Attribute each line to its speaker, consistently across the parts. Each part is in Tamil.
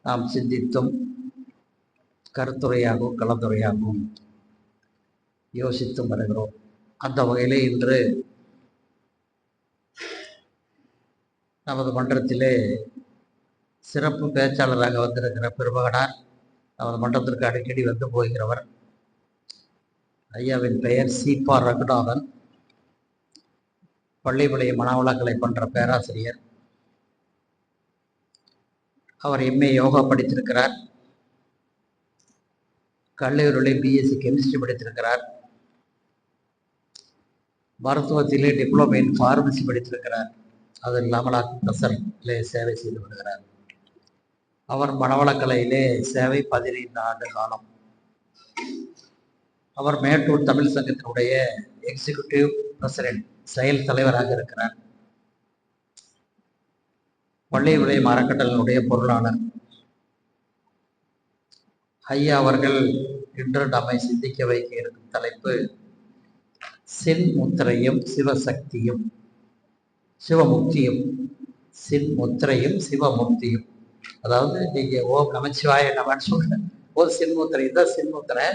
Speaker 1: நாம் சிந்தித்தும் கருத்துரையாகவும் கலந்துரையாகவும் யோசித்தும் வருகிறோம். அந்த வகையிலே இன்று நமது மன்றத்திலே சிறப்பு பேச்சாளராக வந்திருக்கிற பெருமகனார், நமது மன்றத்திற்கு அடிக்கடி வந்து போகிறவர், ஐயாவின் பெயர் சீபா ரகுநாதன். பள்ளிப்பாளைய மனவளக்கலை பண்ற பேராசிரியர். அவர் எம்ஏ யோகா படித்திருக்கிறார். கல்லூரியிலே பிஎஸ்சி கெமிஸ்ட்ரி படித்திருக்கிறார். மருத்துவத்திலே டிப்ளமோ இன் ஃபார்மசி படித்திருக்கிறார். அது இல்லாமல் ப்ரொஃபஸரிலே சேவை செய்து வருகிறார். அவர் மனவளக்கலையிலே சேவை 15 ஆண்டு காலம். அவர் மேட்டூர் தமிழ் சங்கத்தினுடைய எக்ஸிக்யூட்டிவ் பிரசிடென்ட், செயல் தலைவராக இருக்கிறார். பள்ளிப்பாளையம் அறக்கட்டளையினுடைய பொருளாளர். ஐயா அவர்கள் இன்று நம்மை சிந்திக்க வைக்க இருக்கும் தலைப்பு சின்முத்திரையும் சிவசக்தியும் சிவமுக்தியும். சின்முத்திரையும் சிவமுக்தியும். அதாவது நீங்க ஓம் நமச்சிவாய நமன்னு சொல்ற ஒரு சின்முத்திரை தான் சின்முத்திரை.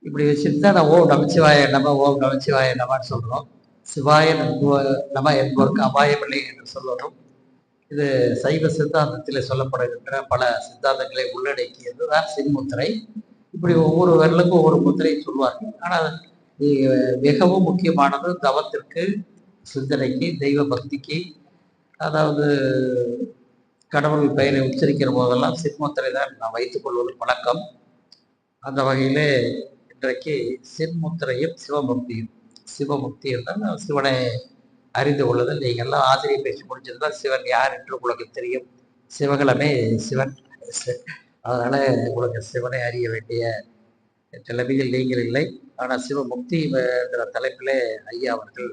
Speaker 1: இப்படி வச்சுட்டு தான் நான் ஓம் நமச்சிவாய நம ஓம் நமச்சிவாய நமன்னு சொல்றோம். சிவாய நம என்பவருக்கு அபாயமில்லை என்று சொல்லணும். இது சைவ சித்தாந்தத்தில் சொல்லப்படுகின்ற பல சித்தாந்தங்களை உள்ளடக்கியது தான் சின்முத்திரை. இப்படி ஒவ்வொரு விரலுக்கும் ஒவ்வொரு முத்திரையை சொல்வார்கள். ஆனால் மிகவும் முக்கியமானது தவத்திற்கு, சிந்தனைக்கு, தெய்வ பக்திக்கு, அதாவது கடவுள் பெயரை உச்சரிக்கிற போதெல்லாம் சின்முத்திரை தான் நான் வைத்துக் கொள்வது பழக்கம். அந்த வகையிலே இன்றைக்கு சின்முத்திரையும் சிவமுக்தியும். சிவமுக்தி என்றால் சிவனை அறிந்து கொள்ளுதல். நீங்கள் எல்லாம் ஆசிரியர் பேசி முடிச்சதுதான் சிவன் யார் என்று உங்களுக்கு தெரியும். சிவகலமே சிவன். அதனால உங்களுக்கு சிவனை அறிய வேண்டிய நிலைமையில் நீங்கள் இல்லை. ஆனால் சிவமுக்தி என்ற தலைப்பிலே ஐயா அவர்கள்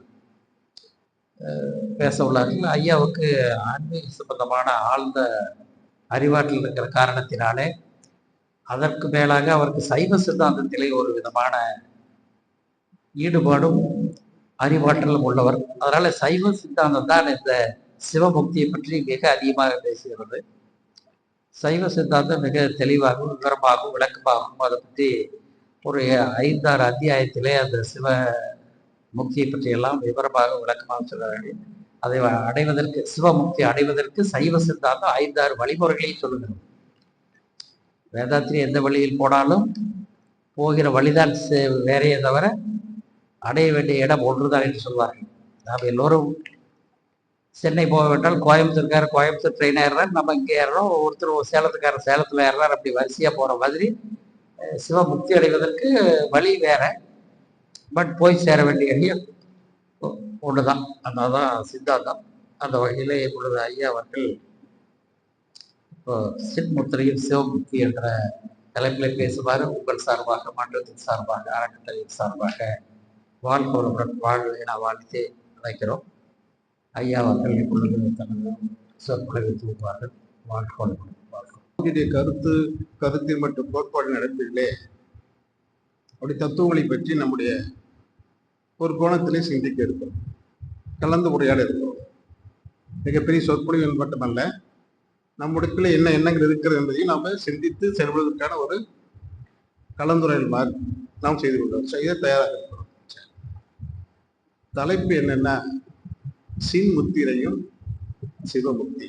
Speaker 1: பேச உள்ளார்கள். ஐயாவுக்கு ஆன்மீக சம்பந்தமான ஆழ்ந்த அறிவாற்றல் இருக்கிற காரணத்தினாலே, அதற்கு மேலாக அவருக்கு சைவ சித்தாந்தத்திலே ஒரு விதமான ஈடுபாடும் அறிவாற்றலும் உள்ளவர். அதனால சைவ சித்தாந்தம் தான் இந்த சிவமுக்தியை பற்றி மிக அதிகமாக பேசுகிறது. சைவ சித்தாந்தம் மிக தெளிவாகவும் விவரமாகவும் விளக்கமாகவும் அதை பற்றி ஒரு 5-6 அத்தியாயத்திலே அந்த சிவ முக்தியை பற்றியெல்லாம் விவரமாக விளக்கமாக சொல்கிறார்கள். அதை அடைவதற்கு, சிவமுக்தி அடைவதற்கு சைவ சித்தாந்தம் 5-6 வழிமுறைகளை சொல்லுகிறது. வேதாத்திரி எந்த வழியில் போனாலும் போகிற வழிதான் வேறையே தவிர அடைய வேண்டிய இடம் ஒன்றுதான் என்று சொல்வார்கள். நாம் எல்லோரும் சென்னை போக விட்டால் கோயம்புத்தூர்காரர் கோயம்புத்தூர் ட்ரெயின் ஏறுறாரு, நம்ம இங்கே ஏறுறோம். ஒவ்வொருத்தரும் சேலத்துக்காரர் சேலத்தில் ஏறுறாரு. அப்படி வரிசையாக போகிற மாதிரி சிவமுக்தி அடைவதற்கு வழி வேற, பட் போய் சேர வேண்டிய இடம் ஒன்றுதான். அதனால்தான் சித்தாந்தம். அந்த வகையிலே இப்பொழுது ஐயா அவர்கள் இப்போ சின்முத்திரையும் சிவமுக்தி என்ற தலைப்பில் பேசுவார். உங்கள் சார்பாக, மன்றத்தின் சார்பாக, அறக்கட்டளையின் சார்பாக வாழ்க்கோளுடன் வாழ்வு என வாழ்த்து அழைக்கிறோம். ஐயா அவர்கள் இப்பொழுது தனது சொற்பொழிவை தூக்குவார்கள். வாழ்க்கோளுடன்
Speaker 2: கருத்தின் மற்றும் கோட்பாடு நடப்பிலே அப்படி தத்துவங்களை பற்றி நம்முடைய ஒரு கோணத்திலே சிந்திக்க இருக்கிறோம், கலந்து உரையாட இருக்கிறோம். மிகப்பெரிய சொற்பொழிவு மட்டுமல்ல, நம்முடைய என்ன எண்ணங்கள் இருக்கிறது என்பதையும் நாம் சிந்தித்து செயல்படுவதற்கான ஒரு கலந்துரையாடல் மாதிரி நாம் செய்து கொண்டோம், செய்ய தயாராக இருக்கிறோம். தலைப்பு என்னன்னா சின்முத்திரையும் சிவமுக்தி.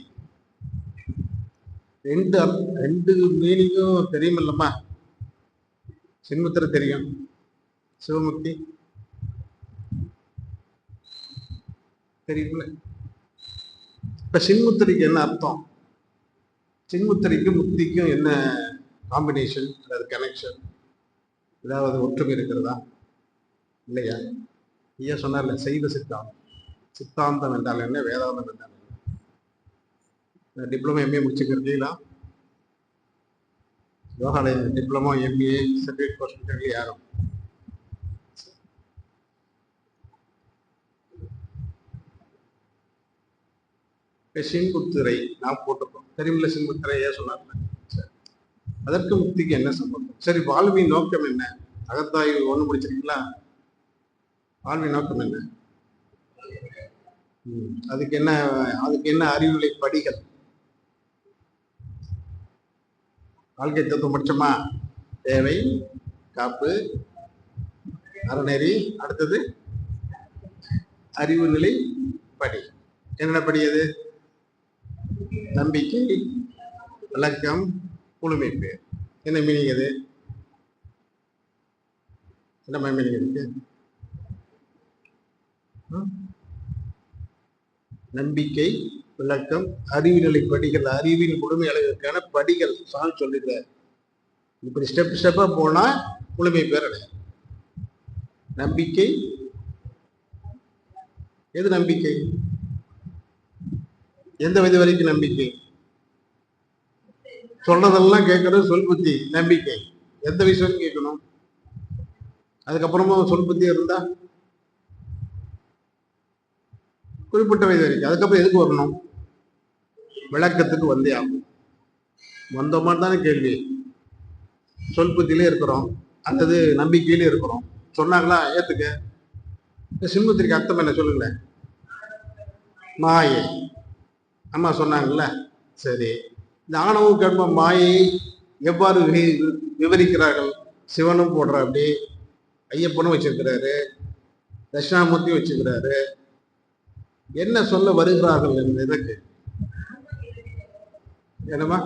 Speaker 2: ரெண்டு மீனிங்கும் தெரியுமில்லம்மா. சின்முத்திரை தெரியும், சிவமுக்தி தெரியுமில்ல. இப்ப சின்முத்திரைக்கு என்ன அர்த்தம், சின்முத்திரைக்கும் முக்திக்கும் என்ன காம்பினேஷன், அதாவது கனெக்ஷன், ஏதாவது ஒற்றுமை இருக்கிறதா இல்லையா? ஐயா சொன்னார்ல சைவ சித்தாந்தம். சித்தாந்தம் என்றால் என்ன, வேதாந்தம் என்றால் என்ன? டிப்ளமோ எம்ஏ முடிச்சுக்கிறீங்களா? யோகாலய டிப்ளமோ எம்ஏ சர்டிஃபிகேட் கோர்ஸ் முடிச்சிருக்கீங்க யாரும்? சின்முத்திரை நாம் போட்டிருக்கோம், தெரியுமில்ல? சின்முத்திரை ஏன் சொன்னார்ல. சரி, அதற்கு முக்திக்கு என்ன சம்பந்தம்? சரி, வாழ்வின் நோக்கம் என்ன? அகத்தாய்வு 1 முடிச்சிருக்கீங்களா? வாழ்வின் நோக்கம் என்ன? அதுக்கு என்ன அறிவுரை படிகள்? வாழ்க்கை தத்துவம் படிச்சோமா? தேவை, காப்பு, அறநெறி, அடுத்தது அறிவு நிலை படி. என்னென்ன படி அது? நம்பிக்கை, விளக்கம், முழுமை பேர். என்ன மீனிங் அது? என்ன மீனிங் இருக்கு? நம்பிக்கை, விளக்கம், அறிவு நிலை படிகள், அறிவின் முழுமை அளவிற்கான படிகள் சால் சொல்லிடுறார். இப்படி ஸ்டெப் ஸ்டெப்பா போனா முழுமை பேர் அடையும். நம்பிக்கை, எது நம்பிக்கை? எந்த வயது வரைக்கும் நம்பிக்கை? சொல்றதெல்லாம் கேட்கறது சொல் புத்தி நம்பிக்கை. எந்த வயசு வரைக்கும் கேட்கணும்? அதுக்கப்புறமா சொல் புத்தி இருந்தா குறிப்பிட்ட வயது வரைக்கும். அதுக்கப்புறம் எதுக்கு வரணும்? விளக்கத்துக்கு வந்தே ஆகும். வந்த மாதிரி தானே கேள்வி. சொல் புத்தியிலே இருக்கிறோம், அல்லது நம்பிக்கையிலே இருக்கிறோம். சொன்னாங்களா ஏத்துக்க. சிம்மத்திற்கு அர்த்தம் என்ன சொல்லுங்களேன்? மாயை. அம்மா சொன்னாங்கல்ல, சரி. இந்த ஆணவம் கர்மம் மாயை எவ்வாறு விவரிக்கிறார்கள்? சிவனும் போடுற அப்படி, ஐயப்பனும் வச்சிருக்கிறாரு, தட்சிணாமூர்த்தியும் வச்சிருக்கிறாரு. என்ன சொல்ல வருகிறார்கள் இதற்கு? என்னமா?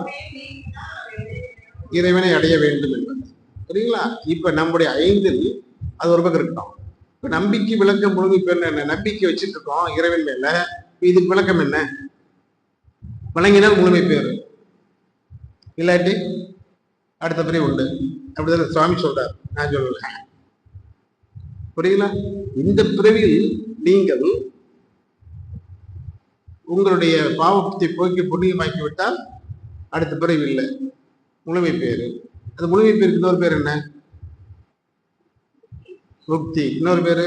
Speaker 2: இறைவனை அடைய வேண்டும் என்பது. சரிங்களா? இப்ப நம்முடைய 5 அது ஒரு பக்கம் இருக்கட்டும். இப்ப நம்பிக்கை, விளக்கம், முழுமை பேர் என்ன? நம்பிக்கை வச்சுட்டு இருக்கோம் இறைவன் மேல. இதுக்கு விளக்கம் என்ன? வழங்கினால் முழுமை பேர், இல்லாட்டி அடுத்த பிரிவு உண்டு. அப்படிதான் சுவாமி சொல்றார், நான் சொல்லல. புரியுங்களா? இந்த பிறவியில் நீங்கள் உங்களுடைய பாவத்தை போக்கி புண்ணியமாக்கி விட்டால் அடுத்த பிறவி இல்லை, முழுமை பேரு. அது முழுமை பேருக்கு இன்னொரு பேர் என்ன? முக்தி. இன்னொரு பேரு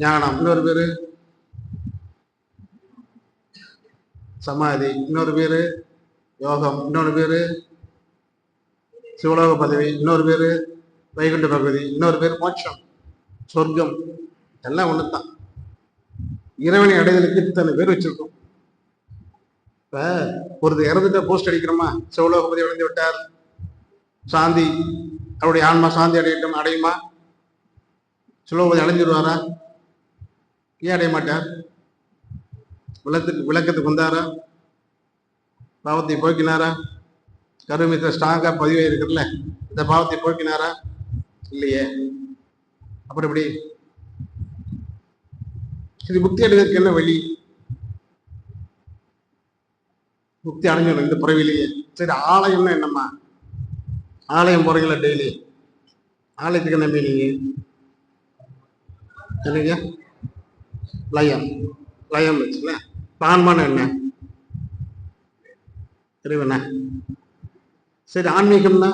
Speaker 2: ஞானம். இன்னொரு பேரு சமாதி. இன்னொரு பேரு யோகம். இன்னொரு பேரு சிவலோக பதவி. இன்னொரு பேரு வைகுண்ட பகுதி. இன்னொரு பேர் மோட்சம், சொர்க்கம். எல்லாம் ஒண்ணுதான். இறைவனை அடைதலுக்கு இத்தனை பேர் வச்சிருக்கோம். இப்ப ஒரு இறந்துட்ட போஸ்ட் அடிக்கிறோமா? சிவலோகபதி அடைந்து விட்டார், சாந்தி, அவருடைய ஆன்மா சாந்தி அடையட்டும். அடையுமா? சிவலோகபதி அடைஞ்சிருவாரா? ஏன் அடைய மாட்டார்? விளக்கத்துக்கு வந்தாரா? பாவத்தை போக்கினாரா? கருமித்த ஸ்ட்ராங்கா பதிவே இருக்குல்ல, இந்த பாவத்தை போக்கினாரா? இல்லையே. அப்புறம் எப்படி இது முக்தி அடைவதற்கு என்ன வழி? முக்தி அடைஞ்சிடும் இந்த பிறவிலேயே. சரி, ஆலயம்னா என்னம்மா? ஆலயம் போறீங்களா டெய்லி? ஆலயத்துக்கு என்ன மீனிங்க? என்னங்க? லயம். லயம் வச்சுல ஆன்மான என்ன? இறைவன. சரி, ஆன்மீகம்னா?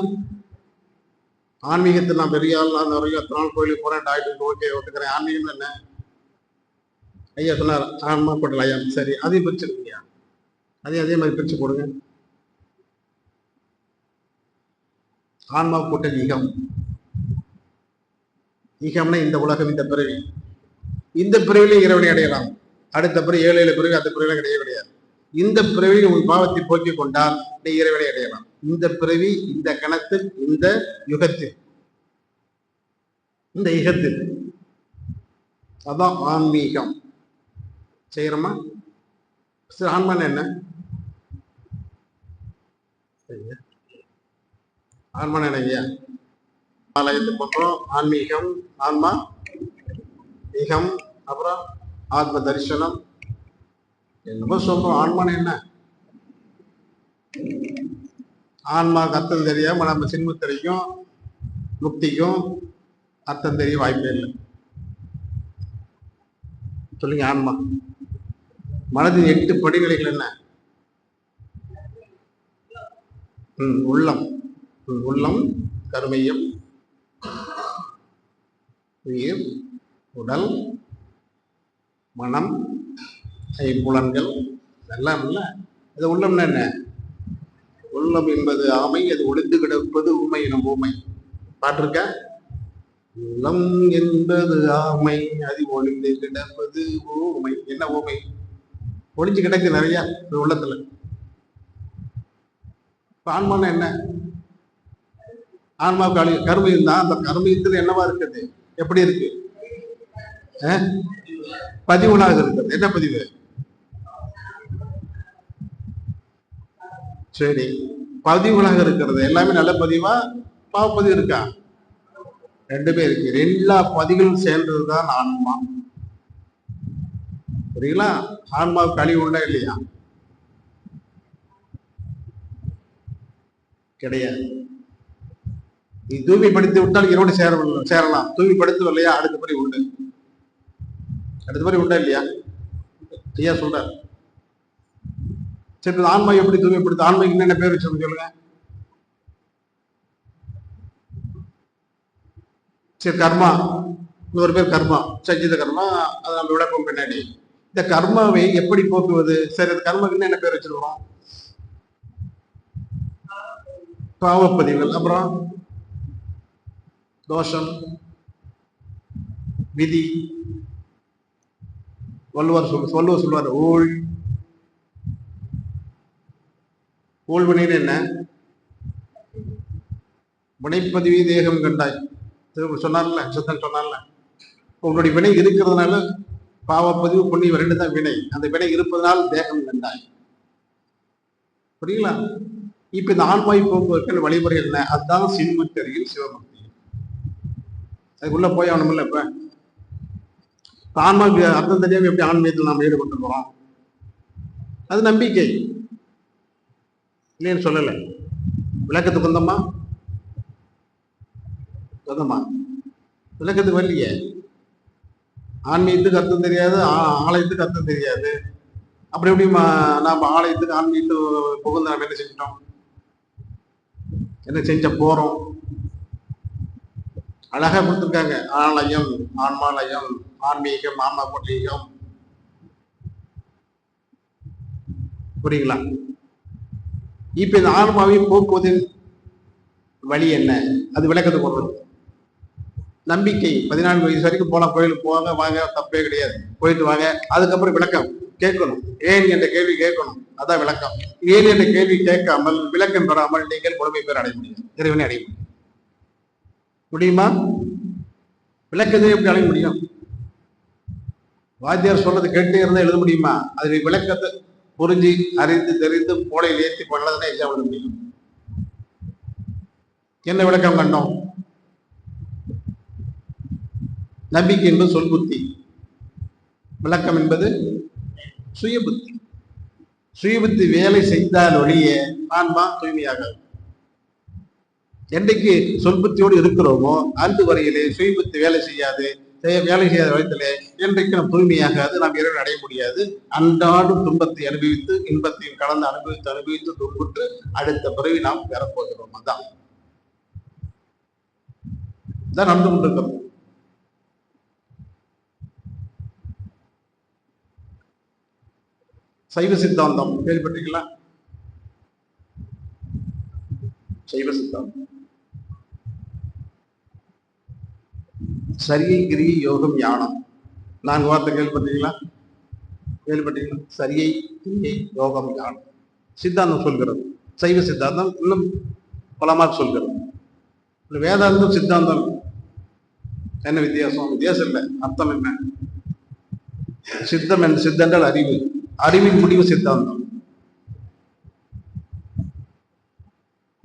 Speaker 2: ஆன்மீகத்தை நான் பெரிய ஆள், நான் நிறைய நாள் கோயிலுக்கு போறேன், டாக்டருக்கு ஓகே ஒத்துக்கிறேன். ஆன்மீகம் என்ன? ஐயா சொன்னார் ஆன்மா போட்ட லயம். சரி, அதையும் பிரிச்சுருக்கீங்க. அதையும் அதே மாதிரி பிரிச்சு போடுங்க. ஆன்மா போட்ட ஈகம். ஈகம்னா இந்த உலகம், இந்த பிறவி. இந்த பிறவிலே இறைவனை அடையலாம். அடுத்த பிறகு 7 பிறவி, அந்த பிறவிலாம் கிடையவே கிடையாது. இந்த பிறவியில் உன் பாவத்தை போக்கிக் கொண்டால் நீ இறைவனை அடையலாம். இந்த பிறவி, இந்த கணத்தில், இந்த யுகத்தில், இந்த யுகத்தில். அதான் ஆன்மீகம். செய்யறோமா? சரி, ஆன்மான என்ன? ஆன்மான என்னங்கய்யா? ஆலயத்துக்கு பண்றோம் ஆன்மீகம், ஆன்மா, ஈகம், அப்புறம் ஆத்ம தரிசனம், என்னமோ சொல்றோம். ஆன்மான என்ன? ஆன்மாவுக்கு அர்த்தம் தெரியாம நம்ம சின்மத்திரைக்கும் முக்திக்கும் அர்த்தம் தெரிய வாய்ப்பே இல்லை. சொல்லுங்க. ஆன்மா மனதின் 8 படிநிலைகள் என்ன? உள்ளம். உள்ளம், கருமையம், உயிர், உடல், மனம், ஐம்புலன்கள் எல்லாம் இல்லை. அது உள்ளம்னா என்ன? உள்ளம் என்பது ஆமை, அது ஒளிந்து கிடப்பது ஊமை எனும் ஊமை. பாட்டிருக்க? உள்ளம் என்பது ஆமை, அது ஒளிந்து கிடப்பது ஊமை. என்ன ஊமை? ஒளிஞ்சு கிடக்கு நிறைய உள்ளத்துல. இப்ப ஆன்மானா என்ன? ஆன்மாவுக்கு கர்மம் தான். அந்த கர்மத்தில் என்னவா இருக்குது? எப்படி இருக்கு? பதிவுகளாக இருக்கிறது. என்ன பதிவு? சரி, பதிவுகளாக இருக்கிறது. எல்லாமே நல்ல பதிவா, பாவப்பதிவு இருக்கா? ரெண்டுமே இருக்கு. எல்லா பதிவுகளும் சேர்ந்ததுதான் ஆன்மா. புரியுங்களா? ஆன்மாவுக்கு அழிவு உண்டா இல்லையா? கிடையாது. நீ தூய்மைப்படுத்தி விட்டால் இரவோடு சேரலாம். தூய்மைப்படுத்தவில்லையா? அடுத்த படி உண்டு. அடுத்த படி உண்டா இல்லையா? ஐயா சொல்ற. சரி, ஆன்மா எப்படி தூய்மைப்படுத்த? ஆன்மைக்கு என்னென்ன பேர் வச்சு சொல்லுங்க. சரி, கர்மா. இன்னொரு பேர் கர்மா, சஞ்சித கர்மா. அதை நம்ம விளக்கம் பின்னாடி. இந்த கர்மாவை எப்படி போக்குவது? சரி, அந்த கர்மாக்கு என்ன பேர் வச்சிருக்கிறோம்? பாவப்பதிவுகள். அப்புறம் தோஷம், விதி. வள்ளுவர் சொல்லுவார், ஊழ்வினைன்னு என்ன? வினைப்பதிவி தேகம் கண்டாய் சொன்னார்ல, சுத்தன் சொன்னார்ல. உங்களுடைய வினை இருக்கிறதுனால பாவப்பதிவு புண்ணியம் ரெண்டு தான் வினை. அந்த வினை இருப்பதனால் தேகம் கண்டாய். புரியுங்களா? இப்ப இந்த ஆன்மாய் போக்குவதற்கு வழிமுறை என்ன? அதுதான் சின்மத்தறியில் சிவபக்தி. அதுக்குள்ள போய் அவனுமில்ல. இப்ப ஆன்மாவுக்கு அர்த்தம் தெரியாம எப்படி ஆன்மீகத்தில் நாம் ஈடுபட்டு போறோம்? அது நம்பிக்கை இல்லைன்னு சொல்லலை. விளக்கத்துக்கு வந்தோமா? விளக்கத்துக்கு வரலையே. ஆன்மீகத்துக்கு அர்த்தம் தெரியாது, ஆலயத்துக்கு அர்த்தம் தெரியாது. அப்படி எப்படி நாம் ஆலயத்துக்கு ஆன்மீகத்துக்கு புகுந்து நாம் என்ன செஞ்சிட்டோம்? என்ன செஞ்ச போறோம்? அழகா கொடுத்துருக்காங்க. ஆலயம், ஆன்மாலயம், ஆன்மீகம், ஆன்மா கொட்டீகம். புரியுங்களா? இப்ப இந்த ஆன்மாவை போக்குவதின் வழி என்ன? அது விளக்கத்துக்கு போடுறது. நம்பிக்கை. 14 வயசு வரைக்கும் போலாம், கோயிலுக்கு போவாங்க, வாங்க, தப்பே கிடையாது, போயிட்டு வாங்க. அதுக்கப்புறம் விளக்கம் கேட்கணும். ஏன் என்ற கேள்வி கேட்கணும். அதான் விளக்கம். ஏன் என்ற கேள்வி கேட்காமல், விளக்கம் பெறாமல் நீங்கள் முழுமை பேர் அடைய முடியும், இறைவனை அடைய முடியுமா? விளக்கத்தை எப்படி அடைய முடியும்? வாத்தியார் சொல்றது கேட்டே இருந்தா எழுத முடியுமா? அது விளக்கத்தை புரிஞ்சு அறிந்து தெரிந்து மூளையில் ஏற்றி பண்ணதுன்னா எக்ஸாம் எழுத முடியும். என்ன விளக்கம் கண்டோம்? நம்பிக்கை என்பது சொல் புத்தி, விளக்கம் என்பது சுய புத்தி. சுய புத்தி வேலை செய்தால் ஒழிய ஆன்மா தூய்மையாகாது. என்றைக்கு சொல் புத்தியோடு இருக்கிறோமோ அந்த வரையிலே சுய புத்தி வேலை செய்யாது. வேலை செய்யாத வயதிலே என்றைக்கு நாம் தூய்மையாகாது, நாம் இறைவன் அடைய முடியாது. அன்றாடும் துன்பத்தை அனுபவித்து இன்பத்தையும் கலந்து அனுபவித்து துன்புற்று அடுத்த பிறவி நாம் பெறப்போகிறோம். அதான் நடந்து கொண்டிருக்கிறோம். சைவ சித்தாந்தம் கேள்விப்பட்டீங்களா? சைவ சித்தாந்தம் சரியை, கிரியை, யோகம், ஞானம். 4 வார்த்தை கேள்விப்பட்டீங்களா? சரியை, கிரியை, யோகம், ஞானம் சித்தாந்தம் சொல்கிறது. சைவ சித்தாந்தம் இன்னும் பலமாக சொல்கிறது. வேதாந்தம் சித்தாந்தம் என்ன வித்தியாசம்? வித்தியாசம் இல்லை, அர்த்தம் என்ன? சித்தென்றால் அறிவு, அறிவின் முடிவு சித்தாந்தம்.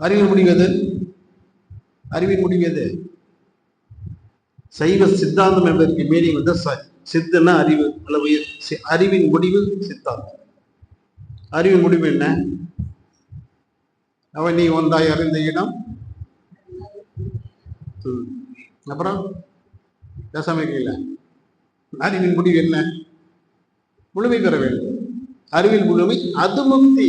Speaker 2: அறிவின் முடிவு எது? சைவ சித்தாந்தம் என்பதற்கு மீனிங் வந்து சித்தன்னா அறிவு அல்லது அறிவின் முடிவு சித்தாந்தம். அறிவின் முடிவு என்ன? அவன் நீ ஒன்றாய் அறிந்த இடம். அப்புறம் பேசாமல அறிவின் முடிவு என்ன? முழுமை பெற வேண்டும். அறிவில் முழுமை, அது முக்தி.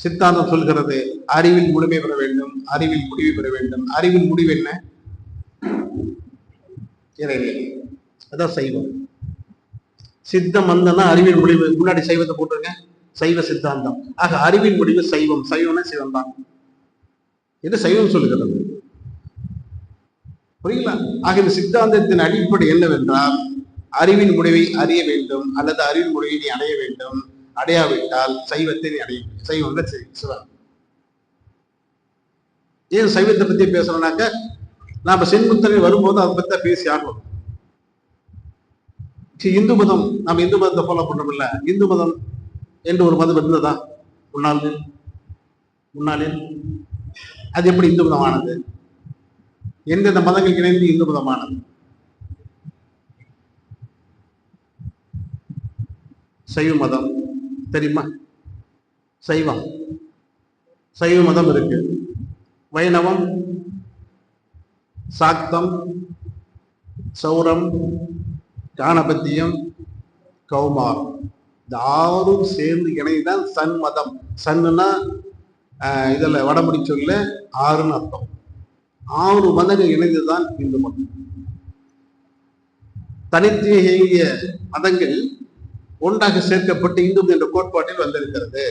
Speaker 2: சித்தாந்தம் சொல்கிறது அறிவில் முழுமை பெற வேண்டும், அறிவில் முடிவு பெற வேண்டும். அறிவின் முடிவு என்ன? அதான் சைவம். சித்தம் வந்தனா அறிவின் முடிவு. முன்னாடி சைவத்தை போட்டுருங்க, சைவ சித்தாந்தம். ஆக அறிவின் முடிவு சைவம். சைவம்னா சிவம் தான். இது சைவம் சொல்லுகிறது. புரியுங்களா? ஆக இந்த சித்தாந்தத்தின் அடிப்படை என்னவென்றால் அறிவின் முடிவை அறிய வேண்டும் அல்லது அறிவின் முடிவை நீ அடைய வேண்டும். அடையாவிட்டால் சைவத்தை நீ அடைய. சைவம் சிவம். ஏன் சைவத்தை பத்தி பேசுறோம்னாக்க நாம சென்முத்தனை வரும்போது அதை பத்தி தான் பேசி ஆகணும். இந்து மதம், நம்ம இந்து மதத்தை ஃபாலோ பண்றோம் இல்ல, இந்து மதம் என்று ஒரு மதம் இருந்ததா முன்னாளில்? அது எப்படி இந்து மதமானது? எந்தெந்த மதங்கள் இணைந்து இந்து மதமானது? சைவ மதம் தெரியுமா? சைவ மதம் இருக்கு, வைணவம், சாக்தம், சௌரம், காணபத்தியம், கௌமாரம், இந்த ஆறும் சேர்ந்து இணைதான் சன் மதம். சன்னுனா இதுல வடமொழி சொல்ல ஆறுன்னு அர்த்தம். 6 மதங்கள் இணைந்துதான் இந்து மதம். தனித்து இயங்கிய மதங்கள் ஒன்றாக சேர்க்கப்பட்டு இந்து என்ற கோட்பாட்டில் வந்திருக்கிறது.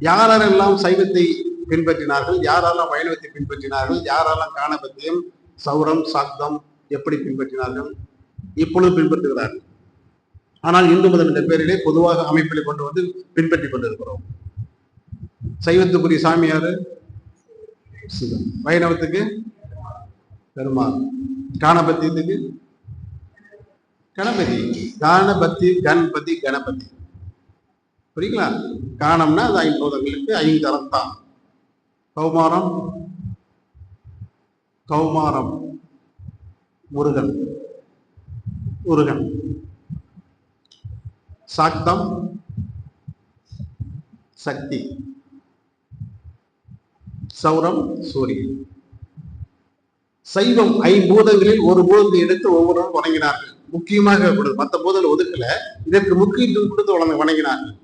Speaker 2: யாரெல்லாம் சைவத்தை பின்பற்றினார்கள், யாரெல்லாம் வைணவத்தை பின்பற்றினார்கள், யாரெல்லாம் காணபத்தியம், சௌரம், சாக்தம் எப்படி பின்பற்றினார்கள், இப்பொழுது பின்பற்றுகிறார்கள். ஆனால் இந்து மதம் என்ற பெயரிலே பொதுவாக அமைப்பிலை கொண்டு வந்து பின்பற்றி கொண்டிருக்கிறோம். சைவத்துக்குரிய சாமியாரு சிவன், வைணவத்துக்கு பெருமாள், காணபத்தியத்துக்கு கணபதி, கணபதி. புரியுங்களா? காணம்னா அது 5 பூதங்களுக்கு 5 கரத்தான். கௌமாரம் முருகன். சாக்தம் சக்தி, சௌரம் சூரியன். சைவம் 5 பூதங்களில் ஒரு பூதத்தை எடுத்து ஒவ்வொருவரும் வணங்கினார்கள். முக்கியமாக மற்ற பூதங்கள் ஒதுக்கல, இதற்கு முக்கியத்துவம் கொடுத்து வணங்கினார்கள்.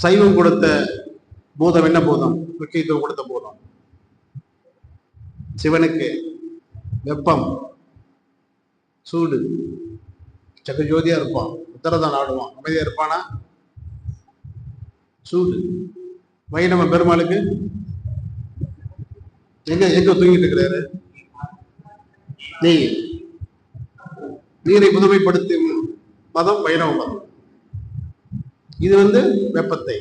Speaker 2: சைவம் கொடுத்த பூதம் என்ன பூதம்? முக்கியத்துவம் கொடுத்த பூதம் சிவனுக்கு வெப்பம், சூடு, சக்கஜோதியா இருப்பான், உத்தரதான் ஆடுவான், அமைதியா இருப்பானா? சூடு. வைணவ பெருமாளுக்கு எங்க தூங்கிட்டு இருக்கிறாரு? நீரை புதுமைப்படுத்தும் மதம் வைணவ மதம். இது வெப்பத்தை.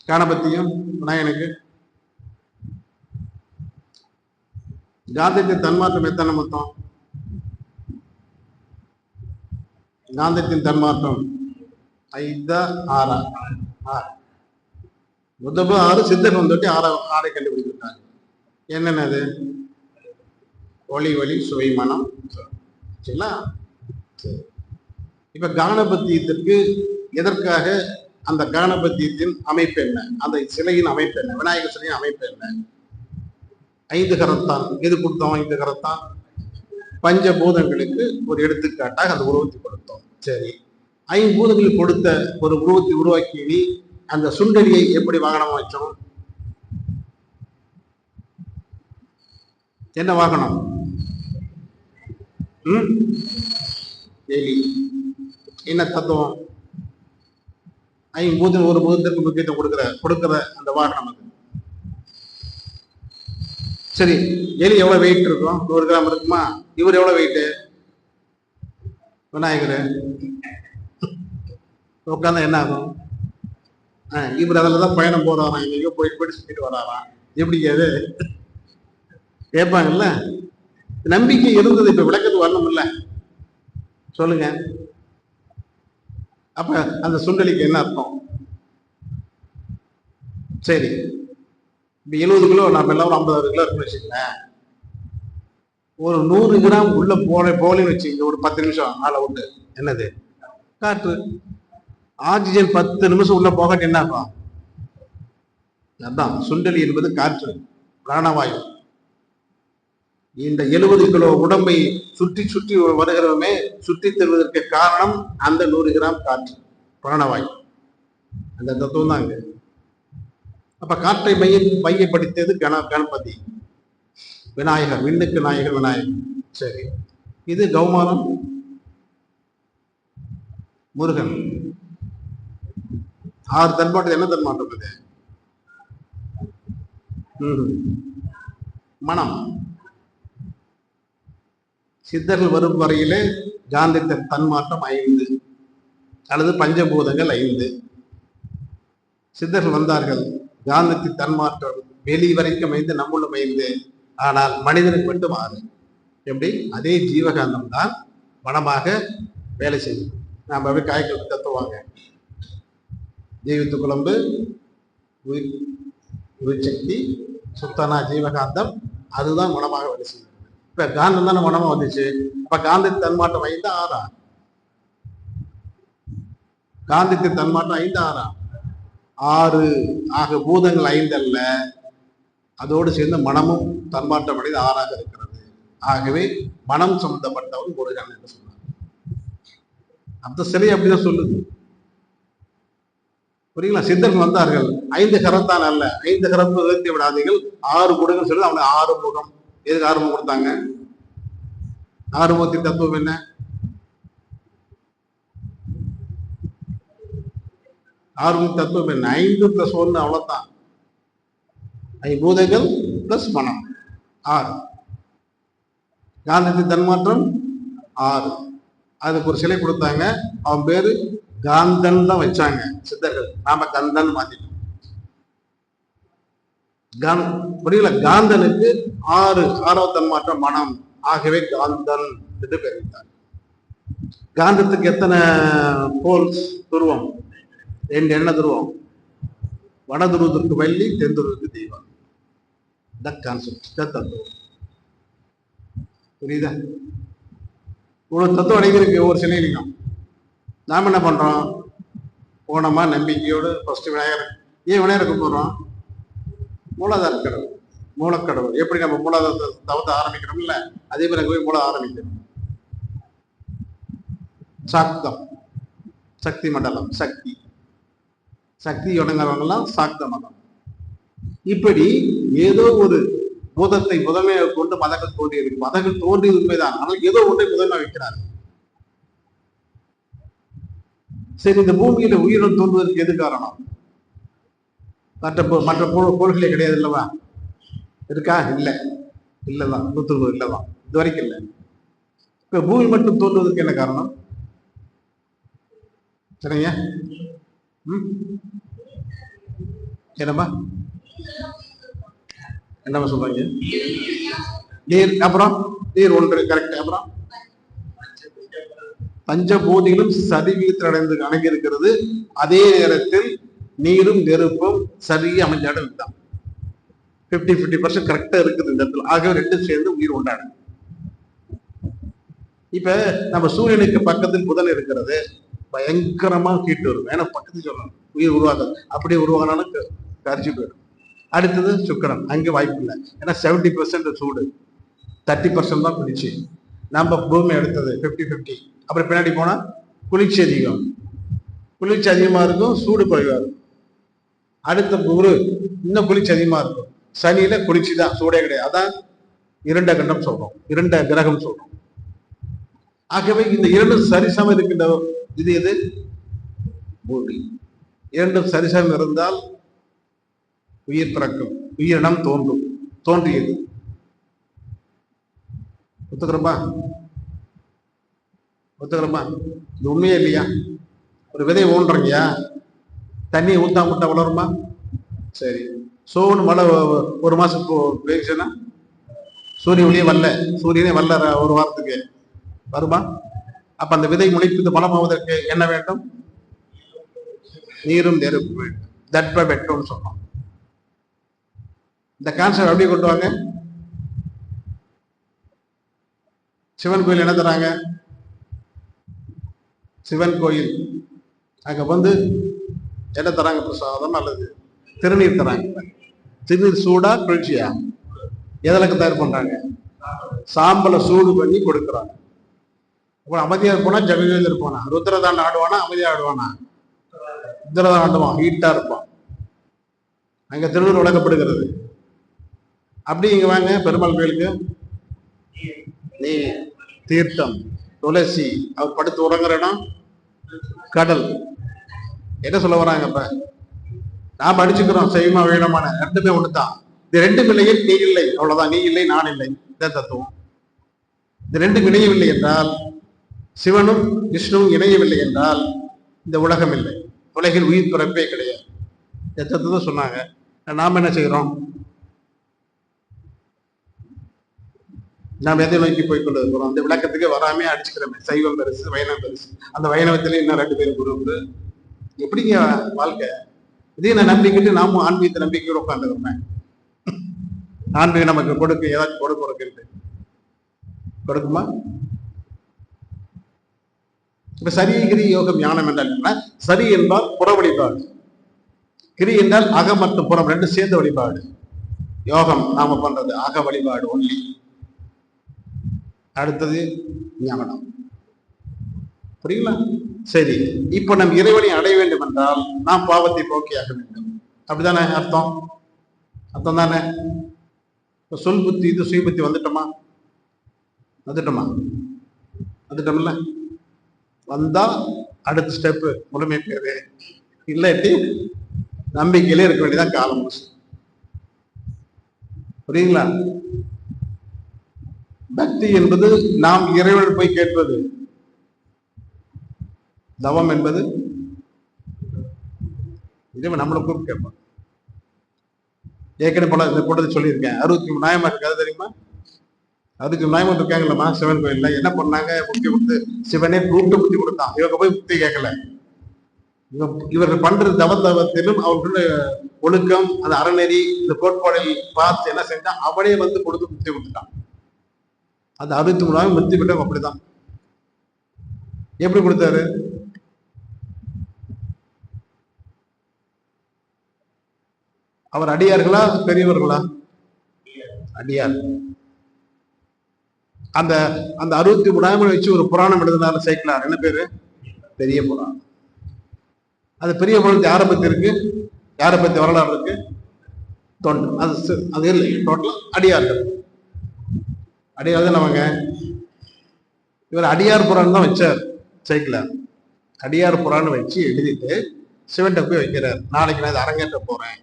Speaker 2: காணபத்தியம் விநாயகனுக்கு. காந்தத்தின் தன்மாற்றம் எத்தனை மொத்தம்? காந்தத்தின் தன்மாற்றம் 5 6 முதல் 6 சித்தர் வந்துட்டு 6 கண்டுபிடிச்சிருக்காங்க. என்னென்னது? ஒளி, ஒளி, சுவை, மனம். சரிங்களா? இப்ப காணபத்தியத்திற்கு எதற்காக அந்த காணபத்தியத்தின் அமைப்பு என்ன? அந்த சிலையின் அமைப்பு என்ன? விநாயகர் சிலையின் அமைப்பு என்ன? 5 கரத்தான். எது கொடுத்தோம்? 5 கரத்தான் பஞ்சபூதங்களுக்கு ஒரு எடுத்துக்காட்டாக அந்த உருவத்தை கொடுத்தோம். சரி, 5 பூதங்களுக்கு கொடுத்த ஒரு உருவத்தை உருவாக்கி நீ அந்த சுண்டலியை எப்படி வாகனமா வச்சோம்? என்ன வாகனம்? எலி. என்ன தத்துவம்? 5 பூதம் ஒரு பூதத்திற்கு முக்கியத்துவம் கொடுக்கிற அந்த வாகனம் அது. சரி, எலி எவ்வளவு வெயிட் இருக்கும்? 100 கிராம் இருக்குமா? இவர் எவ்வளவு வெயிட்? விநாயகர் உட்காந்தா என்ன ஆகும்? இவர் அதில் பயணம் போறாராம், எங்கேயோ போயிட்டு சுத்திட்டு வராராம். எப்படி அது கேட்பாங்கல்ல? நம்பிக்கை இருந்தது, இப்ப விளக்கத்துக்கு வரணும் இல்ல? சொல்லுங்க. அப்ப அந்த சுண்டலிக்கு என்ன அர்த்தம்? சரி, இப்ப 70 கிலோ, நம்ம எல்லாம் 50 கிலோ இருக்குன்னு வச்சுக்கலேன். ஒரு 100 கிராம் உள்ள போலின்னு வச்சுங்க, ஒரு 10 நிமிஷம் ஆளை விட்டு. என்னது? காற்று. ஆக்சிஜன் 10 நிமிஷம் உள்ள போகட்டு என்ன ஆகும்? அதான் சுண்டலி என்பது காற்று, பிராணவாயு. இந்த 70 கிலோ உடம்பை சுற்றி சுற்றி வருகிறவமே சுற்றி தருவதற்கு காரணம் அந்த 100 கிராம் காற்று, பிராணவாயு. அந்த தத்துவம் தான் அங்க. அப்ப காற்றை மையப்படுத்தியது கணபதி, விநாயகர், விண்ணுக்கு நாயகர் விநாயகர். சரி, இது கௌமாரம் முருகன். 6 தன்மாற்றம். என்ன தன்மாற்றம் இது? மனம். சித்தர்கள் வரும் வரையிலே காந்தத்தின் தன்மாற்றம் 5 அல்லது பஞ்சபூதங்கள் 5. சித்தர்கள் வந்தார்கள். காந்தத்தின் தன்மாற்றம் வெளி வரைக்கும் மைந்து நம்முள்ள மைந்து, ஆனால் மனிதனுக்கு மட்டும் ஆறு. எப்படி? அதே ஜீவகாந்தம் தான் மனமாக வேலை செய்யும். நாம அப்படியே காய்கறி தத்துவாங்க. ஜீவித்து குழம்பு, உயிர்சக்தி, சுத்தனா ஜீவகாந்தம், அதுதான் மனமாக வேலை செய்யும். இப்ப காந்தம் தானே மனமா வந்துச்சு. அப்ப காந்தத்தின் தன்மாற்றம் 5 6. காந்தத்தின் தன்மாற்றம் 5 6 6 ஆக பூதங்கள் 5 அல்ல, அதோடு சேர்ந்து மனமும் தன்மாற்றம் அடைந்து 6ஆக இருக்கிறது. ஆகவே மனம் சம்பந்தப்பட்டவன் முருகன் என்று சொன்னார். அந்த சிலை அப்படிதான் சொல்லுது. புரியுங்களா? சித்தர்கள் வந்தார்கள். 5 கரத்தான் அல்ல, 5 கரத்தை உயர்த்தி விடாதீர்கள், 6 குடங்கள் சொல்லி அவங்க 6 முகம். எதுக்கு 6 முகம் கொடுத்தாங்க? 6 முகத்தின் தத்துவம் என்ன? 6 முகத்தின் தத்துவம் என்ன? 5 + 1 அவ்வளவுதான். 5 பூதங்கள் பிளஸ் மனம் 6. காந்தத்தின் தன்மாற்றம் 6. அதுக்கு ஒரு சிலை கொடுத்தாங்க. அவன் பேரு காந்தன் தான் வச்சாங்க சித்தர்கள். நாம கந்தன் மாத்திட்டோம். புரியல? காந்தனுக்கு 6வது தன்மாற்றம் மனம். ஆகவே காந்தன் என்று பெயரிட்டார். காந்தத்துக்கு எத்தனை போல்ஸ்? துருவம் 2. என்ன துருவம்? வட துருவத்திற்கு வெள்ளி, தென் துருவத்திற்கு தெய்வம். தத்துவம் புரியுதா? இவ்வளவு தத்துவம் அடைக்கிறதுக்கு ஒவ்வொரு சிலையிலையும் நாம என்ன பண்றோம்? போனோமா நம்பிக்கையோடு ஃபர்ஸ்ட் விநாயகர். ஏன் விநாயகருக்கு போறோம்? மூலாதார கடவுள், மூலக்கடவுள். எப்படி நம்ம மூலாதார தவத்தை ஆரம்பிக்கிறோம்ல, அதே மாதிரி போய் மூல ஆரம்பிக்கணும். சாக்தம், சக்தி மண்டலம், சக்தி சக்தி இடங்கிறவங்கெல்லாம் சாக்த மதம். இப்படி ஏதோ ஒரு பூதத்தை முதன்மையாக கொண்டு மதங்கள் தோன்றியது. மதங்கள் தோன்றியது உண்மைதான், ஆனால் ஏதோ ஒன்றை முதன்மை வைக்கிறார். சரி, இந்த பூமியில உயிரினம் தோன்றுவதற்கு எது காரணம்? மற்ற கோள்களே கிடையாது இல்லவா? இருக்கா? இல்லை, இல்லதான். 100 இல்லதான், இது வரைக்கும் இல்லை. இப்ப பூமி மட்டும் தோன்றுவதற்கு என்ன காரணம்? சரிங்க. என்னம்மா என்னம்மா சொல்றீங்க? நீர். அப்புறம் நீர் ஒன்று, கரெக்ட். அப்புறம் பஞ்சபூதிகளும் சரிவீத்தில் அடங்கி இருக்கிறது. அதே நேரத்தில் நீரும் நெருப்பும் சரியா அமைஞ்ச இடம் இதுதான். 50% கரெக்டா இருக்குது இந்த இடத்துல. ஆகவே 2 சேர்ந்து உயிர் உண்டாடு. இப்ப நம்ம சூரியனுக்கு பக்கத்தில் புதன் இருக்கிறது. பயங்கரமா ஹீட் வரும். ஏன்னா பக்கத்தில் சொல்லணும், உயிர் உருவாக்குது. அப்படியே உருவாகினாலும் கரிச்சு போயிடும். அடுத்தது சுக்கிரன், அங்கே வாய்ப்பு இல்லை. ஏன்னா 70% சூடு, 30% தான் குளிர்ச்சி. நம்ம பூமி எடுத்தது 50-50. அப்புறம் பின்னாடி போனா குளிர்ச்சி அதிகம், குளிர்ச்சி அதிகமா இருக்கும், சூடு குறைவா இருக்கும். அடுத்த குரு இன்னும் குளிர்ச்சி அதிகமா இருக்கும். சனியில குளிர்ச்சி தான், சூடே கிடையாது. அதான் இரண்ட கண்டம் சொல்றோம், இரண்ட கிரகம் சொல்றோம். ஆகவே இந்த 2 சரிசமம் இருக்கின்ற இது எது? பூமி. 2 சரிசமம் இருந்தால் உயிர் பிறக்கும், உயிரினம் தோன்றும், தோன்றியது. ஒத்துக்கிறோமா? ஒத்துக்கிறோமா? இது உண்மையே இல்லையா? ஒரு விதை ஊன்றீங்கயா, தண்ணியை ஊத்தா முட்டை வளருமா? சரி, சோன்னு மழை 1 மாசம் பெய்யுச்சுன்னா சூரிய ஒளியே வரல, சூரியனே வரல ஒரு வாரத்துக்கு வருமா? அப்ப அந்த விதை முளைப்பு பலமாவதற்கு என்ன வேண்டும்? நீரும் நெருப்பு வேண்டும். தட்ப வெட்டம்னு சொன்னோம். இந்த கான்செப்ட் அப்படியே கொண்டு வாங்க. சிவன் கோயில் என்ன தராங்க? சிவன் கோயில் அங்க வந்து என்ன தராங்க? பிரசாதம் அல்லது திருநீர் தராங்க. திருநீர் சூடா குளிர்ச்சியா? எதற்கு தயார் பண்றாங்க? சாம்பலை சூடு பண்ணி கொடுக்குறாங்க. அமைதியா போனா ஜெகஜேந்தர் போனா, ருத்ரதாண்ட ஆடுவானா? அமைதியா ஆடுவானா? ருத்ரதான் ஆடுவான், ஹீட்டா இருப்பான். அங்க திருநீர் வழங்கப்படுகிறது. அப்படி இங்க வாங்க பெருமாள் கோயிலுக்கு, நீ தீர்த்தம், துளசி, அவர் படுத்து உறங்குற இடம் கடல். என்ன சொல்ல வராங்க? இப்ப நாம் அடிச்சுக்கிறோம் செய்யுமா வேணுமான, 2மே ஒண்ணுதான். இந்த 2 இல்லையே நீ இல்லை, அவ்வளவுதான். நீ இல்லை, நான் இல்லை, இதான் தத்துவம். இந்த 2 இணையவில்லை என்றால், சிவனும் விஷ்ணுவும் இணையவில்லை என்றால் இந்த உலகம் இல்லை. உலகில் உயிர் பிறப்பே கிடையாது. எத்தனை சொன்னாங்க. நாம என்ன செய்யறோம்? நாம் எதை நோக்கி போய் கொண்டு இருக்கிறோம்? அந்த விளக்கத்துக்கு வராமே அடிச்சுக்கிறோமே. சைவம் பெருசு, வைணவம் பெருசு. அந்த வைணவத்திலே இன்னும் 2 பேர் குரூப். எப்படிங்க வாழ்க்கை? இதையும் நான் நம்பிக்கிட்டு நாமும் ஆன்மீகத்தை நம்பிக்கையோட உட்காந்துக்கிறேன். ஆன்மீகம் நமக்கு கொடுக்க ஏதாச்சும் கொடுக்குறது கொடுக்குமா? இப்ப சரி கிரி யோகம் ஞானம் என்றால் என்ன? சரி என்றால் புற வழிபாடு, கிரி என்றால் அக மற்றும் புறம் 2 சேர்ந்த வழிபாடு. யோகம் நாம பண்றது அக வழிபாடு ஒன்லி. அடுத்தது ஞானம். புரியுங்களா? சரி, இப்ப நம் இறைவனை அடைய வேண்டும் என்றால் நாம் பாவத்தை போக்கியாக வேண்டும். அப்படிதானே அர்த்தம்? அர்த்தம் தானே? சொல் புத்தி இது சுய புத்தி வந்துட்டோமா? வந்துட்டோம்ல? வந்தா அடுத்த ஸ்டெப்பு முழுமை பேரு. இல்லாட்டி நம்பிக்கையிலே இருக்க வேண்டியதான் காலம். புரியுங்களா? பக்தி என்பது நாம் இறைவன் போய் கேட்பது. தவம் என்பது இறைவன் நம்மளை கூப்பிட்டு கேட்பான். ஏற்கனவே போல இந்த கூட்டத்தை சொல்லியிருக்கேன். 63 நாயமா இருக்காது தெரியுமா? 63 நாயமா இருக்காங்களம்மா சிவன் கோயில்ல. என்ன பண்ணாங்க? புத்தி கொடுத்து சிவனே கூப்பிட்டு புத்தி கொடுத்தான். இவங்க போய் புத்தி கேட்கல. இவர்கள் பண்ற தவத்திலும் அவர்களுடைய ஒழுக்கம், அந்த அறநெறி, இந்த கோட்பாடில் பார்த்து என்ன செஞ்சா அவனே வந்து கொடுத்து புத்தி கொடுத்துட்டான். அந்த 63 நாயம் முத்தி பெற்றவங்க அப்படிதான். எப்படி கொடுத்தாரு? அவர் அடியார்களா பெரியவர்களா? அடியார். அந்த அந்த 63 நாயம் வச்சு ஒரு புராணம் எழுதினாரு சேர்க்கலார். என்ன பேரு? பெரிய புராணம். அது பெரிய புராணத்து யாரை பத்தி இருக்கு? யாரை பத்தி வரலாறு இருக்கு? தொண்டு. அது இல்லை, டோட்டலா அடியார்கள். அடியார் தான் நமங்க. இவர் அடியார் புராணம் தான் வச்சார் சைக்கிளார். அடியார் புராணம் வச்சு எழுதிட்டு சிவன்கிட்ட போய் வைக்கிறார். நாளைக்கு நான் இதை அரங்கேற்ற போறேன்.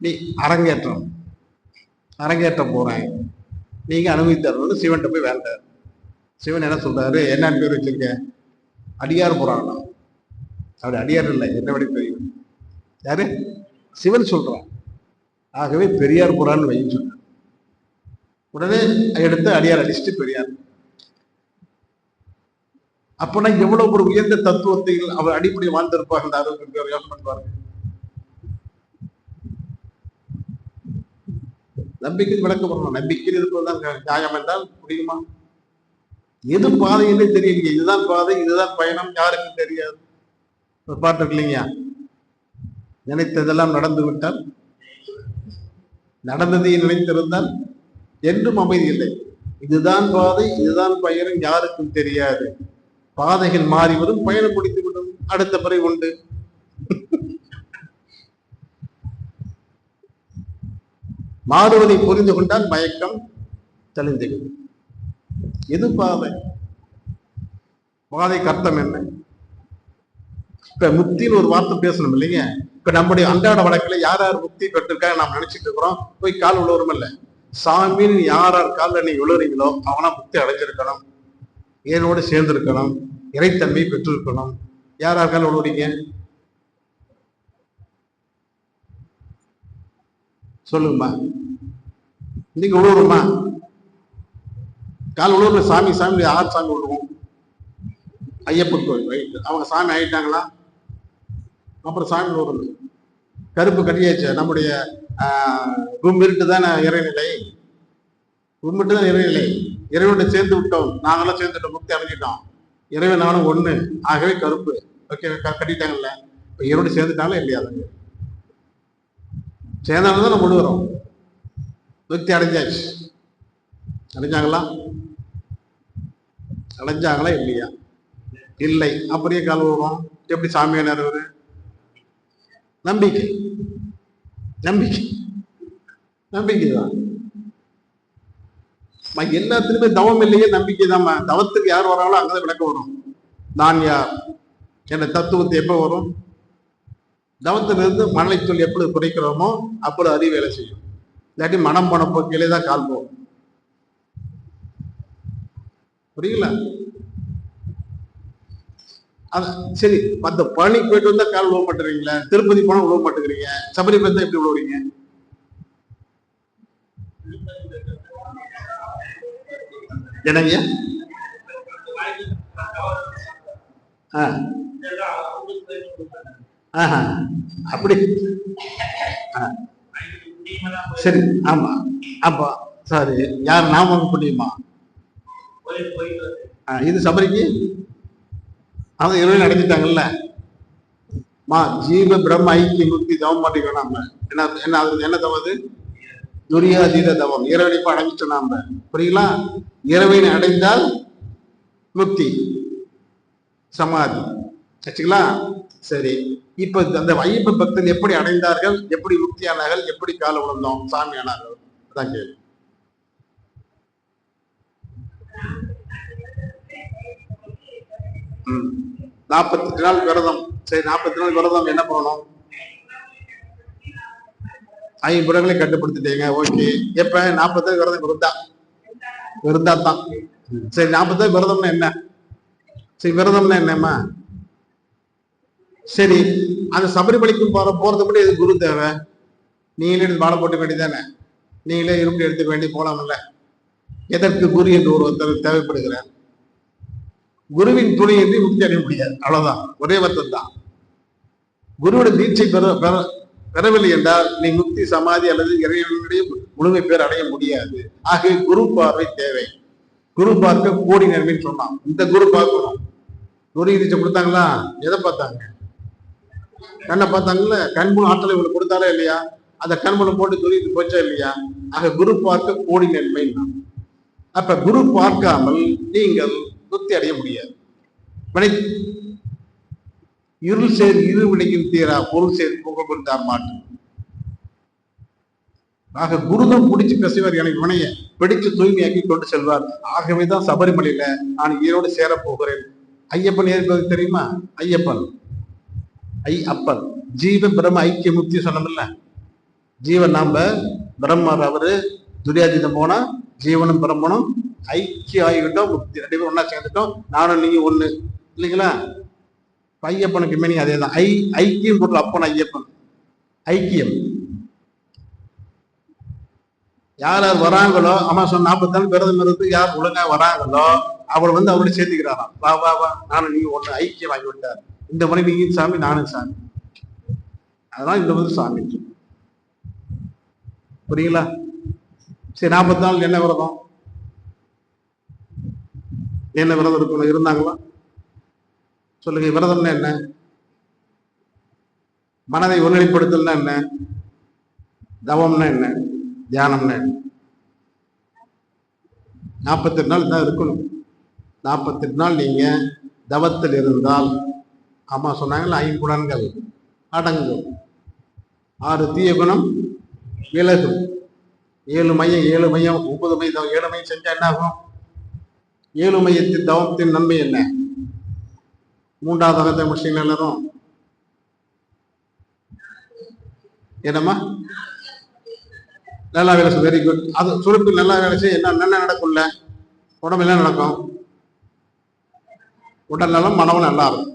Speaker 2: நீ அரங்கேற்ற போறேன், நீங்க அனுபவித்தரணும்னு சிவன்கிட்ட போய் வேண்டார். சிவன் என்ன சொல்றாரு? என்னன்னு பேர் வச்சிருக்க? அடியார் புராணம். அப்படி அடியார் இல்லை, என்ன விட தெரியும். யாரு? சிவன் சொல்றான். ஆகவே பெரியார் புராணம் வைன்னு சொல்றார். உடனே எடுத்து அடியார் அடிச்சுட்டு பெரியார். அப்பனா எவ்வளவு ஒரு உயர்ந்த தத்துவத்தை அவர் அடிப்படை வாழ்ந்திருப்பார். இந்த 60 பேர் யோசனை பண்ணுவார்கள். நம்பிக்கை விளக்கம் பண்ணணும். நம்பிக்கையில் இருப்பதுதான் நியாயம் என்றால் முடியுமா? எது பாதைன்னு தெரியலைங்க. இதுதான் பாதை, இதுதான் பயணம், யாருக்கும் தெரியாது. ஒரு பாட்டு இருக்கு இல்லைங்க, நினைத்ததெல்லாம் நடந்து விட்டால், நடந்ததை நினைத்திருந்தால் என்றும் அமைதி இல்லை. இதுதான் பாதை, இதுதான் பயணம், யாருக்கும் தெரியாது. பாதைகள் மாறி வரும், பயணம் முடித்து விடும், அடுத்த பிறை உண்டு. மாறுவதை புரிந்து கொண்டால் மயக்கம் தெளிந்துவிடும். எது பாதை? பாதைக்கு அர்த்தம் என்ன? இப்ப முக்தின்னு ஒரு வார்த்தை பேசணும் இல்லைங்க. இப்ப நம்முடைய அன்றாட வழக்கில் யார் யார் முக்தி பெற்றிருக்காங்க நாம் நினைச்சிட்டு இருக்கிறோம். போய் கால் விழுவரும் இல்லை. சாமின்னு யார் யார் காலில் நீங்க விழுறீங்களோ அவனா முக்தி அடைஞ்சிருக்கணும், ஏனோடு சேர்ந்திருக்கணும், இறைத்தன்மை பெற்றிருக்கணும். யார் யார் கால் விழுவுறீங்க சொல்லுங்கம்மா. நீங்க விழுவுறோமா? கால் விழுவுற சாமி சாமி யார் சாமி விழுவோம்? ஐயப்பன் கோயில் ரைட்டு. அவங்க சாமி ஆயிட்டாங்களா? அப்புறம் சாமி விழுவுறது. கருப்பு கட்டியாச்சு. நம்முடைய கும்பிட்டு தானே இறைநிலை. கும்பிட்டு தான் இறைநிலை. இறைவனை சேர்ந்து விட்டோம், நாங்களாம் சேர்ந்துட்டோம், முக்தி அடைஞ்சிட்டோம். இறைவன் நானும் ஒண்ணு. ஆகவே கருப்பு ஓகே கட்டிட்டாங்கல்ல. இப்ப இறைவனை சேர்ந்துட்டாங்களா இல்லையா? சேர்ந்தாலும் தான் நம்ம விழுகிறோம். முக்தி அடைஞ்சாச்சு. அடைஞ்சாங்களா? அடைஞ்சாங்களா இல்லையா? இல்லை. அப்படியே கால் விழுவோம். எப்படி சாமியார் அவரு? நம்பிக்கை நம்பிக்கை நம்பிக்கைதான். எல்லாத்துலயுமே தவம் இல்லையே, நம்பிக்கை தான். தவத்துக்கு யார் வராங்களோ அங்கதான் விளக்கம் வரும். நான் யார் என்ற தத்துவத்தை எப்ப வரும்? தவத்திலிருந்து மனலை சொல் எப்பொழுது குறைக்கிறோமோ அப்பொழுது அறிவு வேலை செய்யும். இல்லாட்டி மனம் போன போக்கிலே தான் கால் போகும். புரியுங்களா? அது சரி, அந்த பழனிக்கு போயிட்டு வந்தா கால் உழவ மாட்டேறீங்களா? திருப்பதி போனா உழவ மாட்டேங்கிறீங்க, சபரிமலை தான் எப்படி உழவுறீங்க? என்னங்க? அப்படி சரி, ஆமா. அப்ப சாரி, யார் நாம புண்ணியமா? இது சபரிக்கு அதான் இருவரும் அடைஞ்சிட்டாங்கல்ல. ஜீவ பிரம்ம ஐக்கிய முக்தி தவம் பண்ணிக்கணும் நாம. என்ன என்ன அது என்ன தவம்? அது துரியாதீத தவம். இறைவனைப்ப அடைஞ்சிட்டோம் நாம. புரியுங்களா? இறைவனை அடைந்தால் முக்தி சமாதி. வச்சுங்களா? சரி, இப்ப அந்த ஐயப்ப பக்தன் எப்படி அடைந்தார்கள், எப்படி முக்தியானார்கள், எப்படி கால விழுந்தோம் சாமி ஆனார்கள்? அதான் கேள்வி. ம் 48 நாள் விரதம். சரி, 48 நாள் விரதம் என்ன பண்ணணும்? 5 புறங்களை கட்டுப்படுத்திட்டீங்க, ஓகே. எப்ப 40 விரதம் இருந்தா தான். சரி, 40 விரதம்னா என்ன? சரி, விரதம்னா என்னம்மா? சரி, அந்த சபரிமலைக்கு போறது மட்டும் இது குரு தேவை? நீங்களே எடுத்து மாலை போட்டு வேண்டியதானே? நீங்களே இரும்பு எடுத்துக்க வேண்டி போலாம்ல? எதற்கு குரு என்று ஒருத்தர் தேவைப்படுகிறார்? குருவின் துணையின்றி முக்தி அடைய முடியாது, அவ்வளவுதான். ஒரே வர்த்தம் தான். குருவோட தீட்சை பெறவில்லை என்றால் நீ முக்தி சமாதி அல்லது இறைவனுடைய முழுமை பேர் அடைய முடியாது. ஆகவே குரு பார்வை தேவை. குரு பார்க்க கோடி நன்மைன்னு சொன்னான். இந்த குரு பார்க்கணும். குரு தீட்சை கொடுத்தாங்களா? எதை பார்த்தாங்க? கண்ணை பார்த்தாங்கல்ல. கண்புணம் ஆற்றலை இவங்களுக்கு கொடுத்தாரா இல்லையா? அந்த கண்புணம் போட்டு துரித்து போச்சா இல்லையா? ஆக குரு பார்க்க கோடி நன்மை. அப்ப குரு பார்க்காமல் நீங்கள் முக்தி அடைய முடியாது. இருள் சேர் இரு வினைக்கும் தீரா, பொருள் சேர் புகழ்ந்தார் மாட்டு. ஆக குருதம் பிடிச்சு பேசுவார், எனக்கு வினைய பிடிச்சு தூய்மையாக்கி கொண்டு செல்வார். ஆகவேதான் சபரிமலையில நான் ஈரோடு சேர போகிறேன். ஐயப்பன் ஏற்பது தெரியுமா? ஐயப்பன் அப்பன் ஜீவ பிரம்ம ஐக்கிய முக்தி சொன்னோம்ல. ஜீவன் நாம, பிரம்மர் அவரு, துரியாதீதம் போனா ஜீவனும் பிரம்மனும் ஐக்கியம் ஆகிவிட்டோம். முக்தி ரெண்டு பேரும் ஒன்னா சேர்ந்துட்டோம். நானும் நீங்க ஒண்ணு இல்லைங்களா? ஐயப்பனுக்கு மீனிங் அதே தான். ஐக்கியம் போட்டு அப்பன் ஐயப்பன் ஐக்கியம். யார் யார் வராங்களோ, அம்மா சொன்ன 40 நாள் விரதம் இருந்து யார் ஒழுங்கா வராங்களோ அவர் அவரோட சேர்த்துக்கிறாராம். வா வா வா, நானும் நீங்க ஒண்ணு ஐக்கியம் ஆகி விட்டார். இந்த முறை நீங்க சாமி, நானும் சாமி. அதனால இந்த சாமி. புரியுங்களா? சரி, 40 நாள் என்ன விரதம்? என்ன விரதம் இருக்கணும்? இருந்தாங்களா? சொல்லுங்க. விரதம்னா என்ன? மனதை ஒருநிலைப்படுத்தல்னா என்ன? தவம்னா என்ன? தியானம்னா என்ன? 48 நாள் தான் இருக்கணும். 48 நாள் நீங்க தவத்தில் இருந்தால், அம்மா சொன்னாங்கல்ல, 5 குணங்கள் அடங்கும், 6 தீய குணம் விலகும், 7 மையம் 9 மையம் 7 மையம் செஞ்சா என்ன ஆகும்? 7 மையத்தின் தவத்தின் நன்மை என்ன? 3வது அகத்தை முடிச்சீங்க எல்லாரும்? என்னம்மா? நல்லா வேலை செய்ய. Very good. அது சுருப்பில் நல்லா வேலை செய்ய என்ன நடக்கும்ல? உடம்பு என்ன நடக்கும்? உடல் நலம், மனமும் நல்லா இருக்கும்.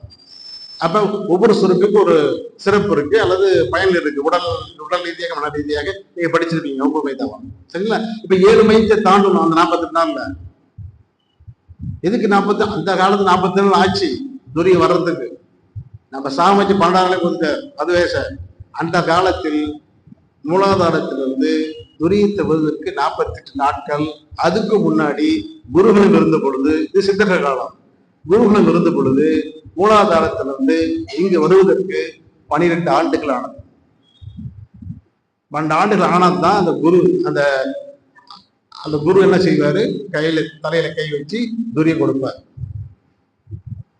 Speaker 2: அப்ப ஒவ்வொரு சுருப்புக்கும் ஒரு சிறப்பு இருக்கு அல்லது பயன் இருக்கு. உடல் ரீதியாக, மன ரீதியாக நீங்க படிச்சிருக்கீங்க 9 மையத்தவம். சரிங்களா? இப்ப 7 மையத்தை தாண்டணும் அந்த 48 நாள்ல. எதுக்கு 40? அந்த காலத்து 40 நாள் ஆச்சு துரிய வர்றதுக்கு. நம்ம சாமிச்சு 12 கொடுத்த அதுவே சார். அந்த காலத்தில் மூலாதாரத்திலிருந்து துரியத்தை வருவதற்கு 48 நாட்கள். அதுக்கு முன்னாடி குருகுலம் இருந்த பொழுது, இது சித்தர்கள் காலம், குருகுலம் இருந்த பொழுது மூலாதாரத்திலிருந்து இங்கு வருவதற்கு 12 ஆண்டுகள் ஆனது. 12 ஆண்டுகள் ஆனதுதான் அந்த குரு அந்த குரு என்ன செய்வாரு? தலையில கை வச்சு துரிய கொடுப்பார்.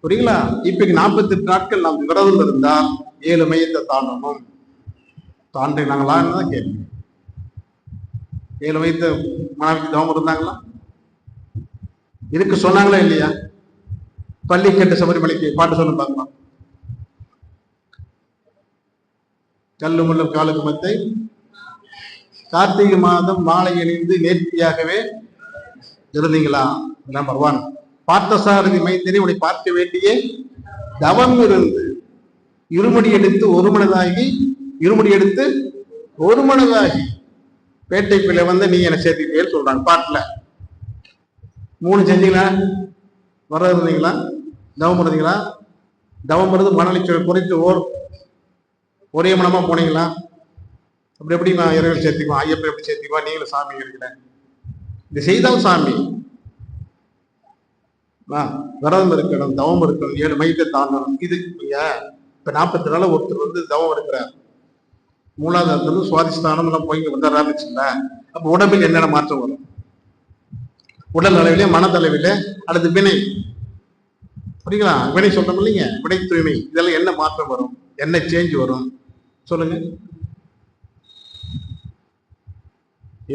Speaker 2: புரியுங்களா? இப்ப 48 நாட்கள் நாம் விரதம் இருந்தால் 7 மையத்தை தாண்டணும். தாண்டினாங்களான்னு தான் கேள்வி. 7 மையத்தை மனைவிக்கு தவம் இருந்தாங்களா? இதுக்கு சொன்னாங்களா இல்லையா? பள்ளி கேட்ட சபரிமலைக்கு பாட்டு சொல்ல பார்க்கலாம். கல்லு முள்ளும் காலுக்கு மத்தை, கார்த்திகை மாதம் மாலை அணிந்து நேர்த்தியாகவே இருந்தீங்களா? நம்பர் 1. பார்த்தசாரதி மைத்திரி உன்னை பார்க்க வேண்டியே தவம் இருந்து இருமுடி எடுத்து ஒரு மனதாகி, இருமுடி எடுத்து ஒரு மனதாகி பேட்டை பிள்ளை வந்து நீ என்ன சேர்த்துக்கிட்டே சொல்றாங்க பாட்டுல. 3 செஞ்சீங்களா? வர இருந்தீங்களா? தவம் இருந்தீங்களா? தவம் இருந்து மனநிலை குறைத்து ஒரே மனமா போனீங்களா? அப்படி எப்படி நான் இறைவன் சேர்த்துக்குவோம், ஐயப்பன் எப்படி சேர்த்துக்குவா, நீங்களும் சாமி இருக்கிற இது செய்தால் சாமி. விரதம் இருக்கணும், தவம் இருக்கணும், 7 மையத்தை தாண்டணும். இது இப்ப 40 நாள் ஒருத்தர் வந்து தவம் இருக்கிறார், மூலாதாரத்துல சுவாதிஷ்டானம் எல்லாம் போய் வந்துடுறாருச்சுங்களா, அப்ப உடம்பில் என்னென்ன மாற்றம் வரும்? உடல் அளவிலே, மனதளவிலே, அல்லது வினை, புரியுங்களா? வினை சொல்றோம் இல்லைங்க, வினை தூய்மை, இதெல்லாம் என்ன மாற்றம் வரும், என்ன சேஞ்ச் வரும் சொல்லுங்க.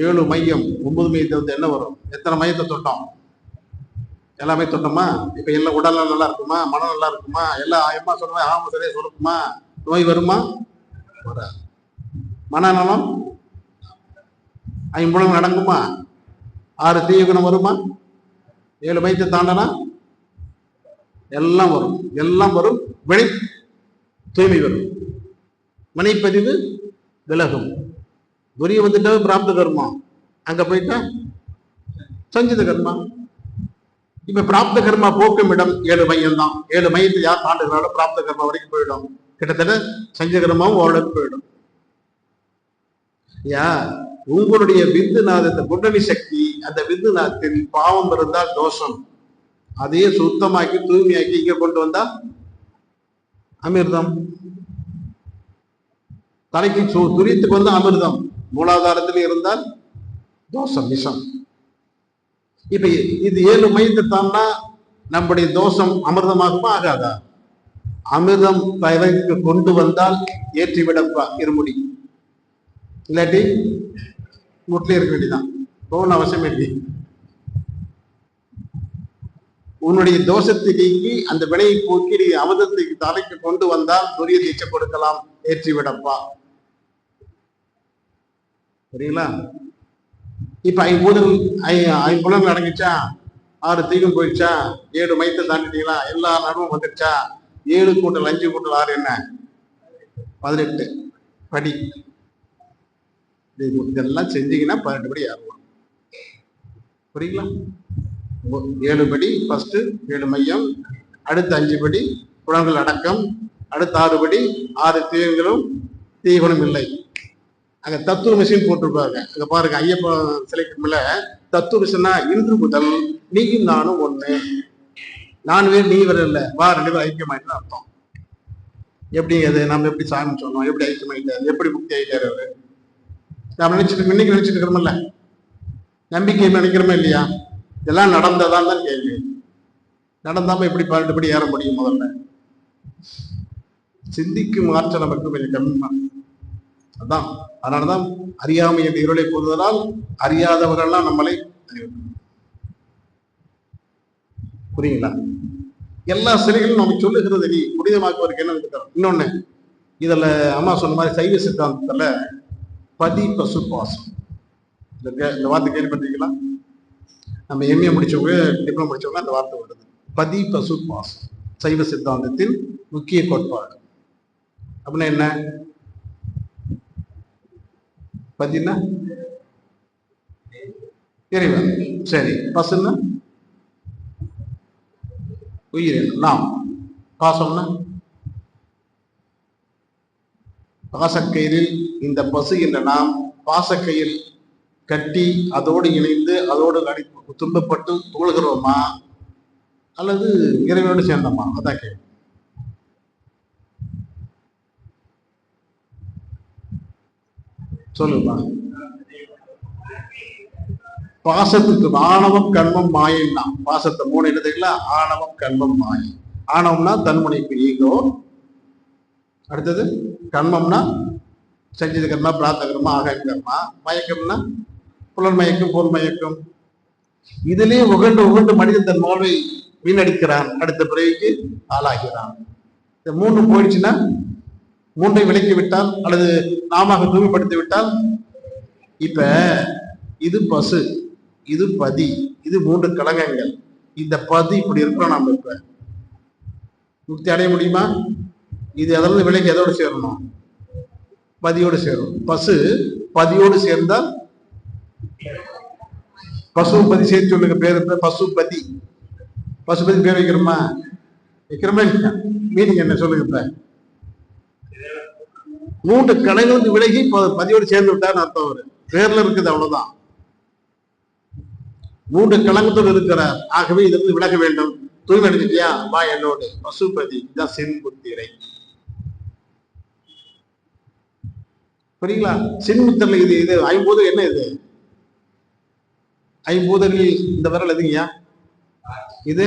Speaker 2: 7 மையம் 9 மையத்தை வந்து என்ன வரும்? எத்தனை மையத்தை தொட்டோம்? எல்லாமே தொட்டோமா? இப்ப எல்லாம் உடல் நல்லா இருக்குமா, மனம் நல்லா இருக்குமா, எல்லாம் ஆயமா சொல்லுவேன், ஆமா சரியா சொல்லுக்குமா, நோய் வருமா? வராது. மனநலம் 5 நடக்குமா? 6 தீயகுணம் வருமா? 7 மையத்தை தாண்டனா எல்லாம் வரும், எல்லாம் வரும். வினை தூய்மை வரும், வினைப்பதிவு விலகும். துரிய வந்துட்டா பிராப்த கர்மா, அங்க போயிட்டா சஞ்சித கர்மா. இப்ப பிராப்த கர்மா போக்கும் இடம் 7 மையம் தான். 7 மையத்தை யார் தாண்டுகிறாலும் பிராப்த கர்மா வரைக்கும் போயிடும். கிட்டத்தட்ட சஞ்சித கர்மாவும் ஓரளவுக்கு போயிடும். உங்களுடைய விந்துநாதத்தை குண்டலி சக்தி, அந்த விந்துநாதத்தில் பாவம் இருந்தால் தோஷம், அதையே சுத்தமாக்கி தூய்மையாக்கி இங்க கொண்டு வந்தா அமிர்தம். தலைக்கு துரியத்துக்கு வந்து அமிர்தம், மூலாதாரத்தில் இருந்தால் தோஷம், விஷம். இப்ப இது 7 மையத்தை தாண்டா நம்முடைய தோஷம் அமிர்தமாகுமா? ஆகாதா? அமிர்தம் தயவுக்கு கொண்டு வந்தால் ஏற்றிவிடப்பா இருமுடி, இல்லாட்டி வீட்டிலே இருக்க வேண்டியதான், போகணும் அவசியம் இல்லை. உன்னுடைய தோஷத்தை நீக்கி அந்த வினையை போக்கி நீ அமிர்தத்தை தலைக்கு கொண்டு வந்தால் துரிய தீட்சை கொடுக்கலாம், ஏற்றிவிடப்பா. சரிங்களா? இப்ப 5 அடங்கிச்சா, 6 தீகம் போயிடுச்சா, 7 மையத்தை தாண்டிட்டீங்களா, எல்லா நடுவும் வந்துடுச்சா, 7 கூட்டல் 5 கூட்டல் 6 என்ன? 18 படி. இதெல்லாம் செஞ்சீங்கன்னா 12 படி ஏறலாம். புரியுங்களா? 7 படி ஃபர்ஸ்ட், 7 மையம், அடுத்த 5 படி புலன்கள் அடக்கம், அடுத்த 6 படி 6 தீயங்களும் தீகுணம் இல்லை. அங்க தத்துவ மிஷின் போட்டிருப்பாங்க, அங்க பாருங்க ஐயப்ப சிலைக்கு மேல தத்துவ மிஷினா இன்று முதல் நீயும் நானும் ஒண்ணு, நான் வேறு நீ வேற இல்லை, வா 2 பேரும் ஐக்கியமாயிட்டு அர்த்தம். எப்படி அது நம்ம எப்படி சாமி சொன்னோம், எப்படி ஐக்கியமாயிட்டாரு, எப்படி முக்தி ஆயிட்டாரு அவரு? நம்ம நினைச்சிட்டு இன்னைக்கு நினைச்சிட்டு இருக்கிறோம்ல, நம்பிக்கை நினைக்கிறோமா இல்லையா? இதெல்லாம் நடந்ததான் தான் கேள்வி. நடந்தாம எப்படி 12 படி ஏற முடியும்? முதல்ல சிந்திக்கும் ஆற்றல் நமக்கு கொஞ்சம் கம்மிமா. அதான் அதனாலதான் அறியாமை என்ற இருளை போதுவதால் அறியாதவர்கள்லாம் நம்மளை புரியுங்களா? எல்லா சிலைகளும் நம்ம சொல்லுகிறது நீ புனிதமாக்குவதற்கு என்ன இருக்கிறோம். இன்னொன்னு, இதுல அம்மா சொன்ன மாதிரி சைவ சித்தாந்தத்துல பதி பசு பாசம், இந்த வார்த்தை கேள்விப்பட்டிருக்கீங்களா? நம்ம எம்ஏ முடிச்சவங்க, டிப்ளமோ முடிச்சவங்க அந்த வார்த்தை வருது, பதி பசு பாசம். சைவ சித்தாந்தத்தின் முக்கிய கோட்பாடு அப்படின்னா என்ன? பதினா இறைவன், சரி. பசுன்னா உயிர், நாம். பாசம்னா பாசக்கயிறில் இந்த பசு என்ற நாம் பாசக்கயிறு கட்டி அதோடு இணைந்து அதோடு துன்பப்பட்டு துவழ்கிறோமா அல்லது இறைவனோடு சேர்ந்தோமா? அதான் கேள்வி. சொல்லுமா. பாசத்துக்கு ஆணவம் கண்மம் மாயம்னா, பாசத்தை 3 எழுதுங்களா, ஆணவம் கண்மம் மாயை. ஆணவம்னா தன்முனைப்பு ஈகோ, அடுத்தது கண்மம்னா சஞ்சித கர்மா, பிரார்த்த கர்மா, ஆகாய கர்மா, மயக்கம்னா புலன் மயக்கம், பொருள் மயக்கம். இதிலே உகண்டு உகண்டு மனிதன் தன் வாழ்வை வீணடிக்கிறான், அடுத்த பிறவிக்கு ஆளாகிறான். இந்த 3 போயிடுச்சுன்னா 3ஐ விலக்கி விட்டால் அல்லது நாம தூய்மைப்படுத்தி விட்டால், இப்ப இது பசு, இது பதி, இது 3 கலகங்கள். இந்த பதி இப்படி இருக்கிறோம். நம்ம இப்ப முக்தி அடைய முடியுமா? இது எதிலிருந்து விலகி எதோடு சேரணும்? பதியோடு சேரணும். பசு பதியோடு சேர்ந்தால் பசுபதி சேர்த்து சொல்லுங்க. பேரு பசுபதி. பசுபதி பேர் வைக்கிறோமா? வைக்கிறோமா? மீனிங் என்ன சொல்லுங்க? இப்ப 3 கலையிலிருந்து விலகி பதியோடு சேர்ந்து விட்டான்னு அர்த்தம். அவரு பேர்ல இருக்குது, அவ்வளவுதான். 3 கலங்கத்தோடு இருக்கிறார். ஆகவே இதிலிருந்து விலக வேண்டும். தூய்மை அடைஞ்சிட்டியா? வா என்னோடு. பசுபதி தான் சின்முத்திரை. புரியுங்களா? சின்முத்திரை இது இது ஐம்பூதம். என்ன இது ஐம்பூதங்கள்? இந்த விரல் எதுங்கய்யா? இது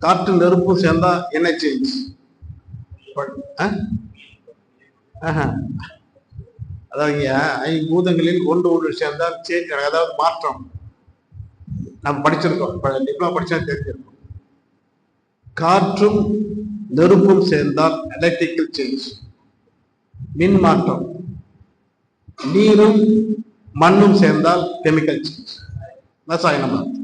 Speaker 2: காற்று நெருப்பும் சேர்ந்தா என்ன சேஞ்ச்? அதாவது ஐம்பூதங்களில் ஒன்று சேர்ந்தால் சேஞ்ச், அதாவது மாற்றம். நம்ம படிச்சிருக்கோம், டிப்ளமா படிச்சா தெரிஞ்சிருக்கோம். காற்றும் நெருப்பும் சேர்ந்தால் எலக்ட்ரிக்கல் சேஞ்ச், மின் மாற்றம். நீரும் மண்ணும் சேர்ந்தால் கெமிக்கல் சேஞ்ச், ரசாயன மாற்றம்.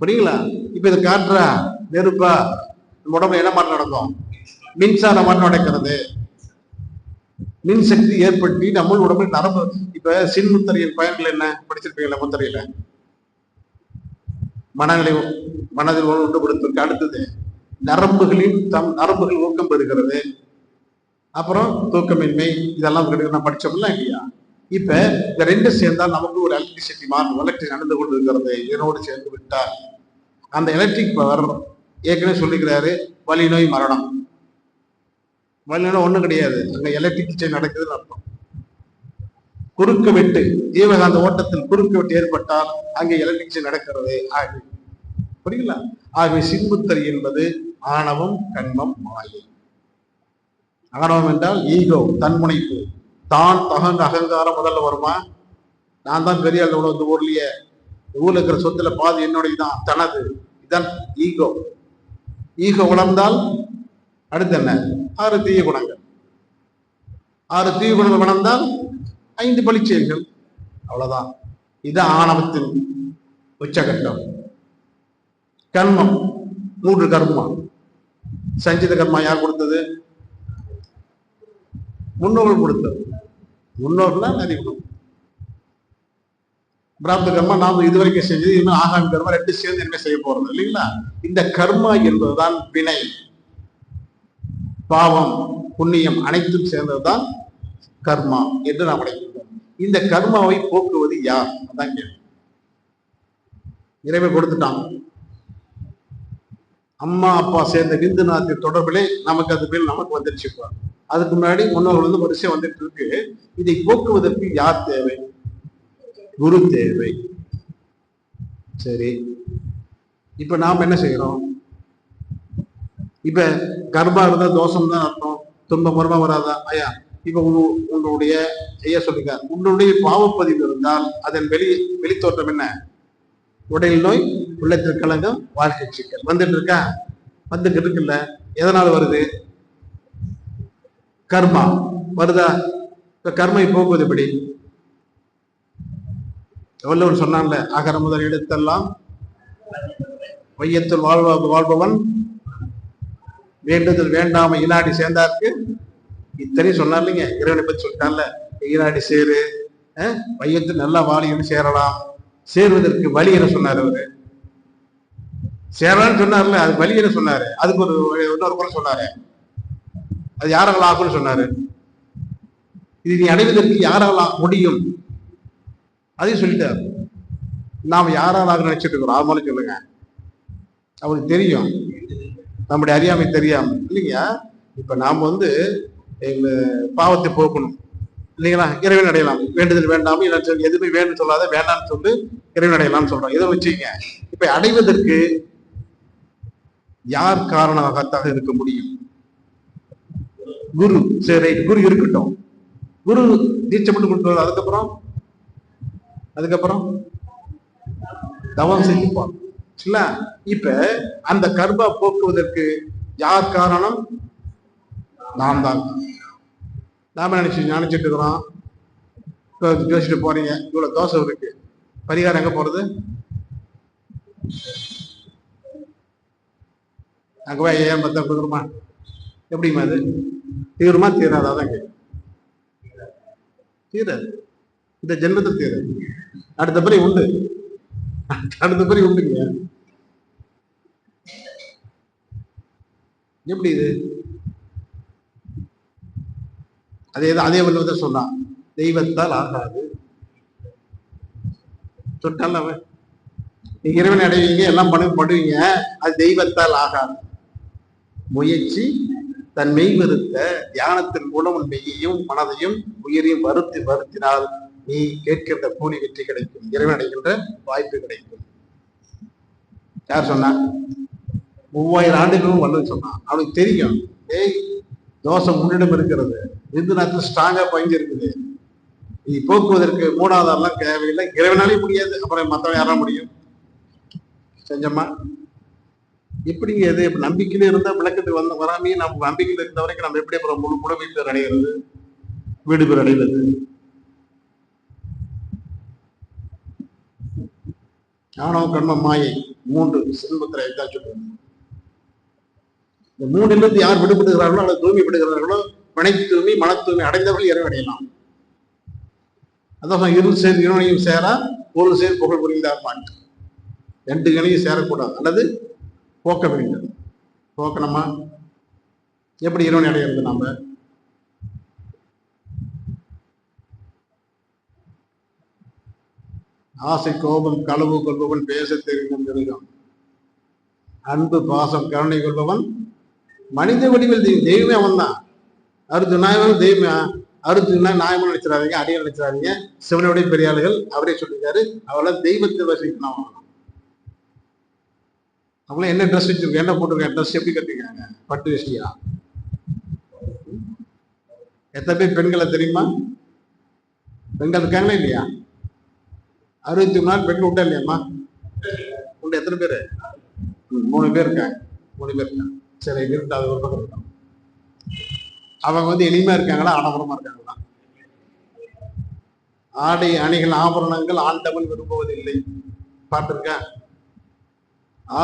Speaker 2: புரியுங்களா? இப்ப இது காற்றா நெருப்பா? நம்ம உடம்புல என்ன மாற்றம் நடக்கும்? மின்சார மாற்றம் நடக்கிறது. மின் சக்தி ஏற்படுத்தி நம்ம உடம்புல நரம்பு. இப்ப சின்முத்திரையின் பயன்கள் என்ன படிச்சிருப்பீங்களா? முத்திரையில மனதில் உண்டுபடுத்திருக்கு. அடுத்தது நரம்புகள் ஊக்கம் பெறுகிறது. அப்புறம் தூக்கமின்மை, இதெல்லாம் படிச்சோம்ல இல்லையா? இப்ப இந்த 2 சேர்ந்தால் நமக்கு ஒரு எலக்ட்ரிசிட்டி மாறும். எலக்ட்ரிக் நடந்து கொண்டு இருக்கிறது. இதனோடு சேர்ந்து விட்டால் அந்த எலக்ட்ரிக் பவர், ஏற்கனவே சொல்லிக்கிறாரு, வலி நோய் மரணம். வலி நோய் ஒண்ணும் கிடையாது, அங்க எலக்ட்ரிக் சேஞ்ச் நடக்குதுன்னு அர்த்தம். குறுக்கு வெட்டு, ஜீவகாந்த ஓட்டத்தில் குறுக்கு வெட்டு ஏற்பட்டால் அங்கே எலக்ட்ரிக் சேஞ்ச் நடக்கிறது. புரியுங்களா? ஆகவே சின்முத்திரை என்பது ஆணவம், கண்மம், மாயை. ஆணவம் என்றால் ஈகோ, தன்முனைப்பு, தான் தகங்க அகங்காரம் முதல்ல வருமா? நான் தான் பெரிய ஆள், இந்த ஊர்லயே, ஊர்ல இருக்கிற சொத்துல பாதி என்னுடைய தான், தனது. இதுதான் ஈகோ. ஈகோ வளர்ந்தால் அடுத்து என்ன? 6 தீய குணங்கள். 6 தீய குணங்கள் வளர்ந்தால் 5 பழிச்செயல்கள். அவ்வளவுதான். இது ஆணவத்தின் உச்சகட்டம். கர்மம் 3 கர்மா. சஞ்சித கர்மா யார் கொடுத்தது? முன்னோர்கள் கொடுத்தது. முன்னோர்கள் அறிவிக்கணும். பிராப்த கர்மா நாம் இதுவரைக்கும் செஞ்சது, இன்னும் ஆகாமி கர்மா 2 சேர்ந்து என்ன செய்ய போறது இல்லைங்களா? இந்த கர்மா என்பதுதான் வினை, பாவம், புண்ணியம் அனைத்தும் சேர்ந்ததுதான் கர்மா என்று நாம் அடைக்கிறோம். இந்த கர்மாவை போக்குவது யார்? அதான் கேள்வி. இறைவன் கொடுத்துட்டான். அம்மா அப்பா சேர்ந்த விந்து நாத்தின் தொடர்பிலே நமக்கு அது மேல் நமக்கு வந்துருச்சு. அதுக்கு முன்னாடி முன்னோர்கள் வரிசை வந்துட்டு இருக்கு. இதை போக்குவதற்கு யார் தேவை? குரு தேவை. சரி, இப்ப நாம் என்ன செய்யறோம்? இப்ப கர்மா இருந்தா தோஷம் தான் அர்த்தம். துன்பம் மர்மம் வராதா? ஐயா, இப்ப உங்களுடைய ஐயா சொல்லுங்க, உன்னுடைய பாவப்பதிவு இருந்தால் அதன் வெளித்தோற்றம் என்ன? உடல் நோய், உள்ளத்தில் கலங்கம், வாழ்க்கை சிக்கல் வந்துட்டு இருக்கா? வந்துட்டு இருக்குல்ல. எதனால வருது? கர்மா வருதா? இப்ப கர்மை போக்குவது எப்படி? எவ்வளவு சொன்னான்ல, அகர முதல் எடுத்தெல்லாம் வையத்தில் வாழ்பவன் வேண்டுதல் வேண்டாம இனாடி சேர்ந்தாருக்கு இத்தனையும் சொன்னார் இல்லைங்க. இறைவனை பத்தி சொல்லிட்டான்ல, ஈராடி சேரு, வையத்தில் நல்லா வாழின்னு சேரலாம். சேருவதற்கு வழி என்ன சொன்னார் அவரு? சேரலான்னு சொன்னார்ல, அது வழி என்ன சொன்னாரு? அதுக்கு இன்னொரு குறை சொன்னாரு. அது யாரால் ஆகும்னு சொன்னாரு. இது நீ அடைவதற்கு யாரால் முடியும் அதையும் சொல்லிட்டாரு. நாம் யாரால் ஆக நினைச்சிட்டு இருக்கிறோம்? ஆமான்னு சொல்லுங்க. அவருக்கு தெரியும், நம்முடைய அறியாமை தெரியாம இல்லைங்க. இப்ப நாம எங்க பாவத்தை போக்கணும் இல்லைங்களா? இறைவன் அடையலாம். வேண்டுதல் வேண்டாம எதுவுமே வேணும்னு சொல்லாத, வேண்டாம்னு சொல்லி இறைவன் அடையலாம்னு சொல்றோம். இதை வச்சுங்க. இப்ப அடைவதற்கு யார் காரணமாக இருக்க முடியும்? குரு. சரி, குரு இருக்கட்டும். குரு தீட்சை மட்டும் கொடுத்துருவாரு. அதுக்கப்புறம் தவம் செஞ்சுப்பான். இப்ப அந்த கர்மா போக்குவதற்கு யார் காரணம்? நாம் தான். நாம நினைச்சிட்டு இருக்கிறோம். யோசிச்சுட்டு போறீங்க, இவ்வளவு தோசை இருக்கு, பரிகாரம் எங்க போறது? அங்கே போய் 5000 பார்த்தா கொடுக்குறோமா? எப்படிமா அது தீருமா தீராதா? தான் கேட்கும். தீராது, இந்த ஜென்மத்தில் தீராது. அடுத்த பிறகு உண்டு, அடுத்த பிறகு உண்டுங்க. எப்படி இது? அதே வள்ளுவத்தை சொன்னான், தெய்வத்தால் ஆகாது சொன்னால அவன். நீங்க இறைவனை அடைவீங்க, எல்லாம் படுவீங்க, அது தெய்வத்தால் ஆகாது. முயற்சி தன் மெய் வருத்த தியானத்தின் மூலம் உன் மெய்யையும் மனதையும் உயிரையும் வருத்தினால் நீ கேட்கின்ற கூலி வெற்றி கிடைக்கும், இறைவன் அடைகின்ற வாய்ப்பு கிடைக்கும். யார் சொன்னா? 3000 ஆண்டுகளும் வல்லது சொன்னான். அவனுக்கு தெரியும், ஏய் தோஷம் முன்னிடம் இருக்கிறது, இந்து நேரத்தில் ஸ்ட்ராங்கா பயிஞ்சு இருக்குது, நீ போக்குவதற்கு 3வது ஆள்லாம் தேவையில்லை, இறைவனாலே முடியாது, அப்புறம் மற்றவன் யாரா முடியும்? செஞ்சம்மா எப்படிங்க? எது நம்பிக்கையில இருந்தா விளக்கத்துக்கு வராமையே நம்ம நம்பிக்கையில் இருந்த வரைக்கும் நம்ம எப்படி அப்புறம் முழு வீட்டு அடைகிறது, வீடு பேர் அடைகிறது? ஆணவ கர்ம மாயை 3 சிறுபத்திரை தான் சொல்லுவாங்க. இந்த 3 யார் விடுபடுகிறார்களோ அல்லது தூய்மைப்படுகிறார்களோ, வினை தூய்மை மன தூய்மை அடைந்தவர்கள் இறைவடையலாம். அதான் இருள் சேர் இருவனையும் சேரா பொருள் சேர் புகழ் புரிந்தார் மாட்டு. 2 கணையும் சேரக்கூடாது, அல்லது போக்க வேண்டும். போக்கணுமா? எப்படி இறைவனை அடைகிறது? நாம ஆசை கோபம் களவு கொள்பவன் பேச தெரிந்தும் தெரியும், அன்பு பாசம் கருணை கொள்பவன் மனித வடிவில் தெய்வமே அவன் தான். அருத்துநாயகன் தெய்வமே, அருத்துனா நாயமன் நினைச்சிடாதீங்க, அடியை நினைச்சிடாதீங்க. சிவனுடைய பெரியாளுகள் அவரே சொல்லியிருக்காரு, அவளை தெய்வத்தை வசிக்கணும். அவங்களும் என்ன ட்ரெஸ் வச்சிருக்க, என்ன போட்டிருக்காங்க, ட்ரெஸ் எப்படி கட்டிருக்காங்க? பட்டு வேஷ்டியா? எத்தனை பேர் பெண்களை தெரியுமா? பெண்கள் இருக்காங்களா இல்லையா? 63 நாள் பெண்கள் உண்டா இல்லையாம்மா? உண்டு. எத்தனை பேர்? 3 பேர் இருக்காங்க. 3 பேர் இருக்காங்க. சரி, இருக்கு, அது ஒரு பக்கம் இருக்காங்க. அவங்க எளிமையா இருக்காங்களா, ஆடம்பரமா இருக்காங்களா? ஆடை அணிகள் ஆபரணங்கள் ஆண்டவன் விரும்புவதில்லை. பார்த்திருக்கா?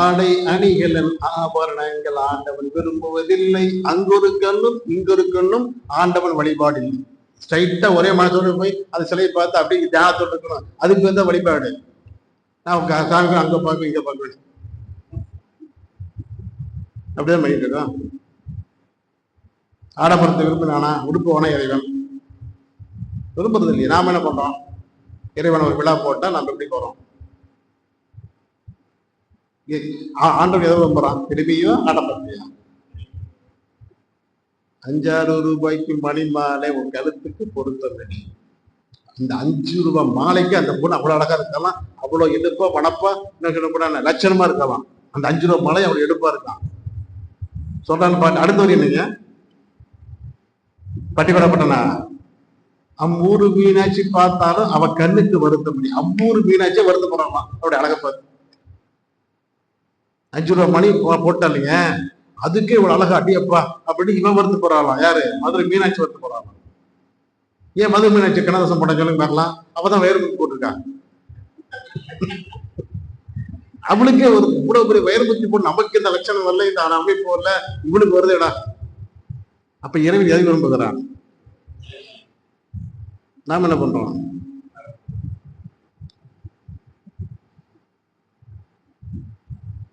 Speaker 2: ஆடை அணிகள் ஆபரணங்கள் ஆண்டவன் விரும்புவதில்லை, அங்கொரு கண்ணும் இங்கொரு கண்ணும் ஆண்டவன் வழிபாடு இல்லை. ஸ்ட்ரைட்டா ஒரே மனசோடு போய் அந்த சிலையை பார்த்து அப்படியே தியானத்தோடு இருக்கணும், அதுக்கு வந்து வழிபாடு. நான் சாமி அங்க பார்க்க இங்க பார்க்க அப்படிதான் பண்ணிட்டு இருக்கோம். ஆடம்பரத்தை விரும்பினானா, உடுப்புவானா இறைவன் விரும்புறது இல்லையா? நாம என்ன பண்றோம்? இறைவன் ஒரு விழா போட்டா நம்ம எப்படி போறோம்? ஆண்டவன் எதை விரும்புறான்? எளிமையோ ஆடம்பரத்தையா? 5-6 ரூபாய்க்கு மணி மாலை உன் கழுத்துக்கு பொருத்தம். இந்த 5 ரூபாய் மாலைக்கு அந்த பொண்ணு அவ்வளவு அழகா இருக்கலாம், அவ்வளவு எடுப்பா வனப்பா, என்ன லட்சணமா இருக்கலாம். அந்த 5 ரூபாய் மாலை அவ்வளவு எடுப்பா இருக்கான். சொல்றான்னு பாட்டு. அடுத்த வரி என்னங்க? பட்டிபடப்பட்டனா, அம்மூரு மீனாட்சி பார்த்தாலும் அவ கண்ணுக்கு வருத்தப்படி. அம்மூரு மீனாட்சியை வருத்தப்படலாம் அப்படி அழகா பார்த்து. 5 ரூபாய் மணி போட்டா இல்லைங்க, அதுக்கே இவ்வளவு அழகா அடியப்பா அப்படின்னு இவன் வருத்து போறாளாம். யாரு? மதுரை மீனாட்சி வருத்து போறாளாம். ஏன் மதுரை மீனாட்சி கண்ணதாசன் போட்ட சொல்லுங்க பார்க்கலாம். அப்பதான் வேறு போட்டிருக்கா. அவளுக்கே ஒரு இவ்வளவு பெரிய வைரபுத்தி போட்டு நமக்கு இந்த லட்சணம் வரல, இந்த அமைப்பு வரல, இவளுக்கு வருதுடா. அப்ப இறைவன் எதை விரும்புகிறான்? நாம என்ன பண்றோம்?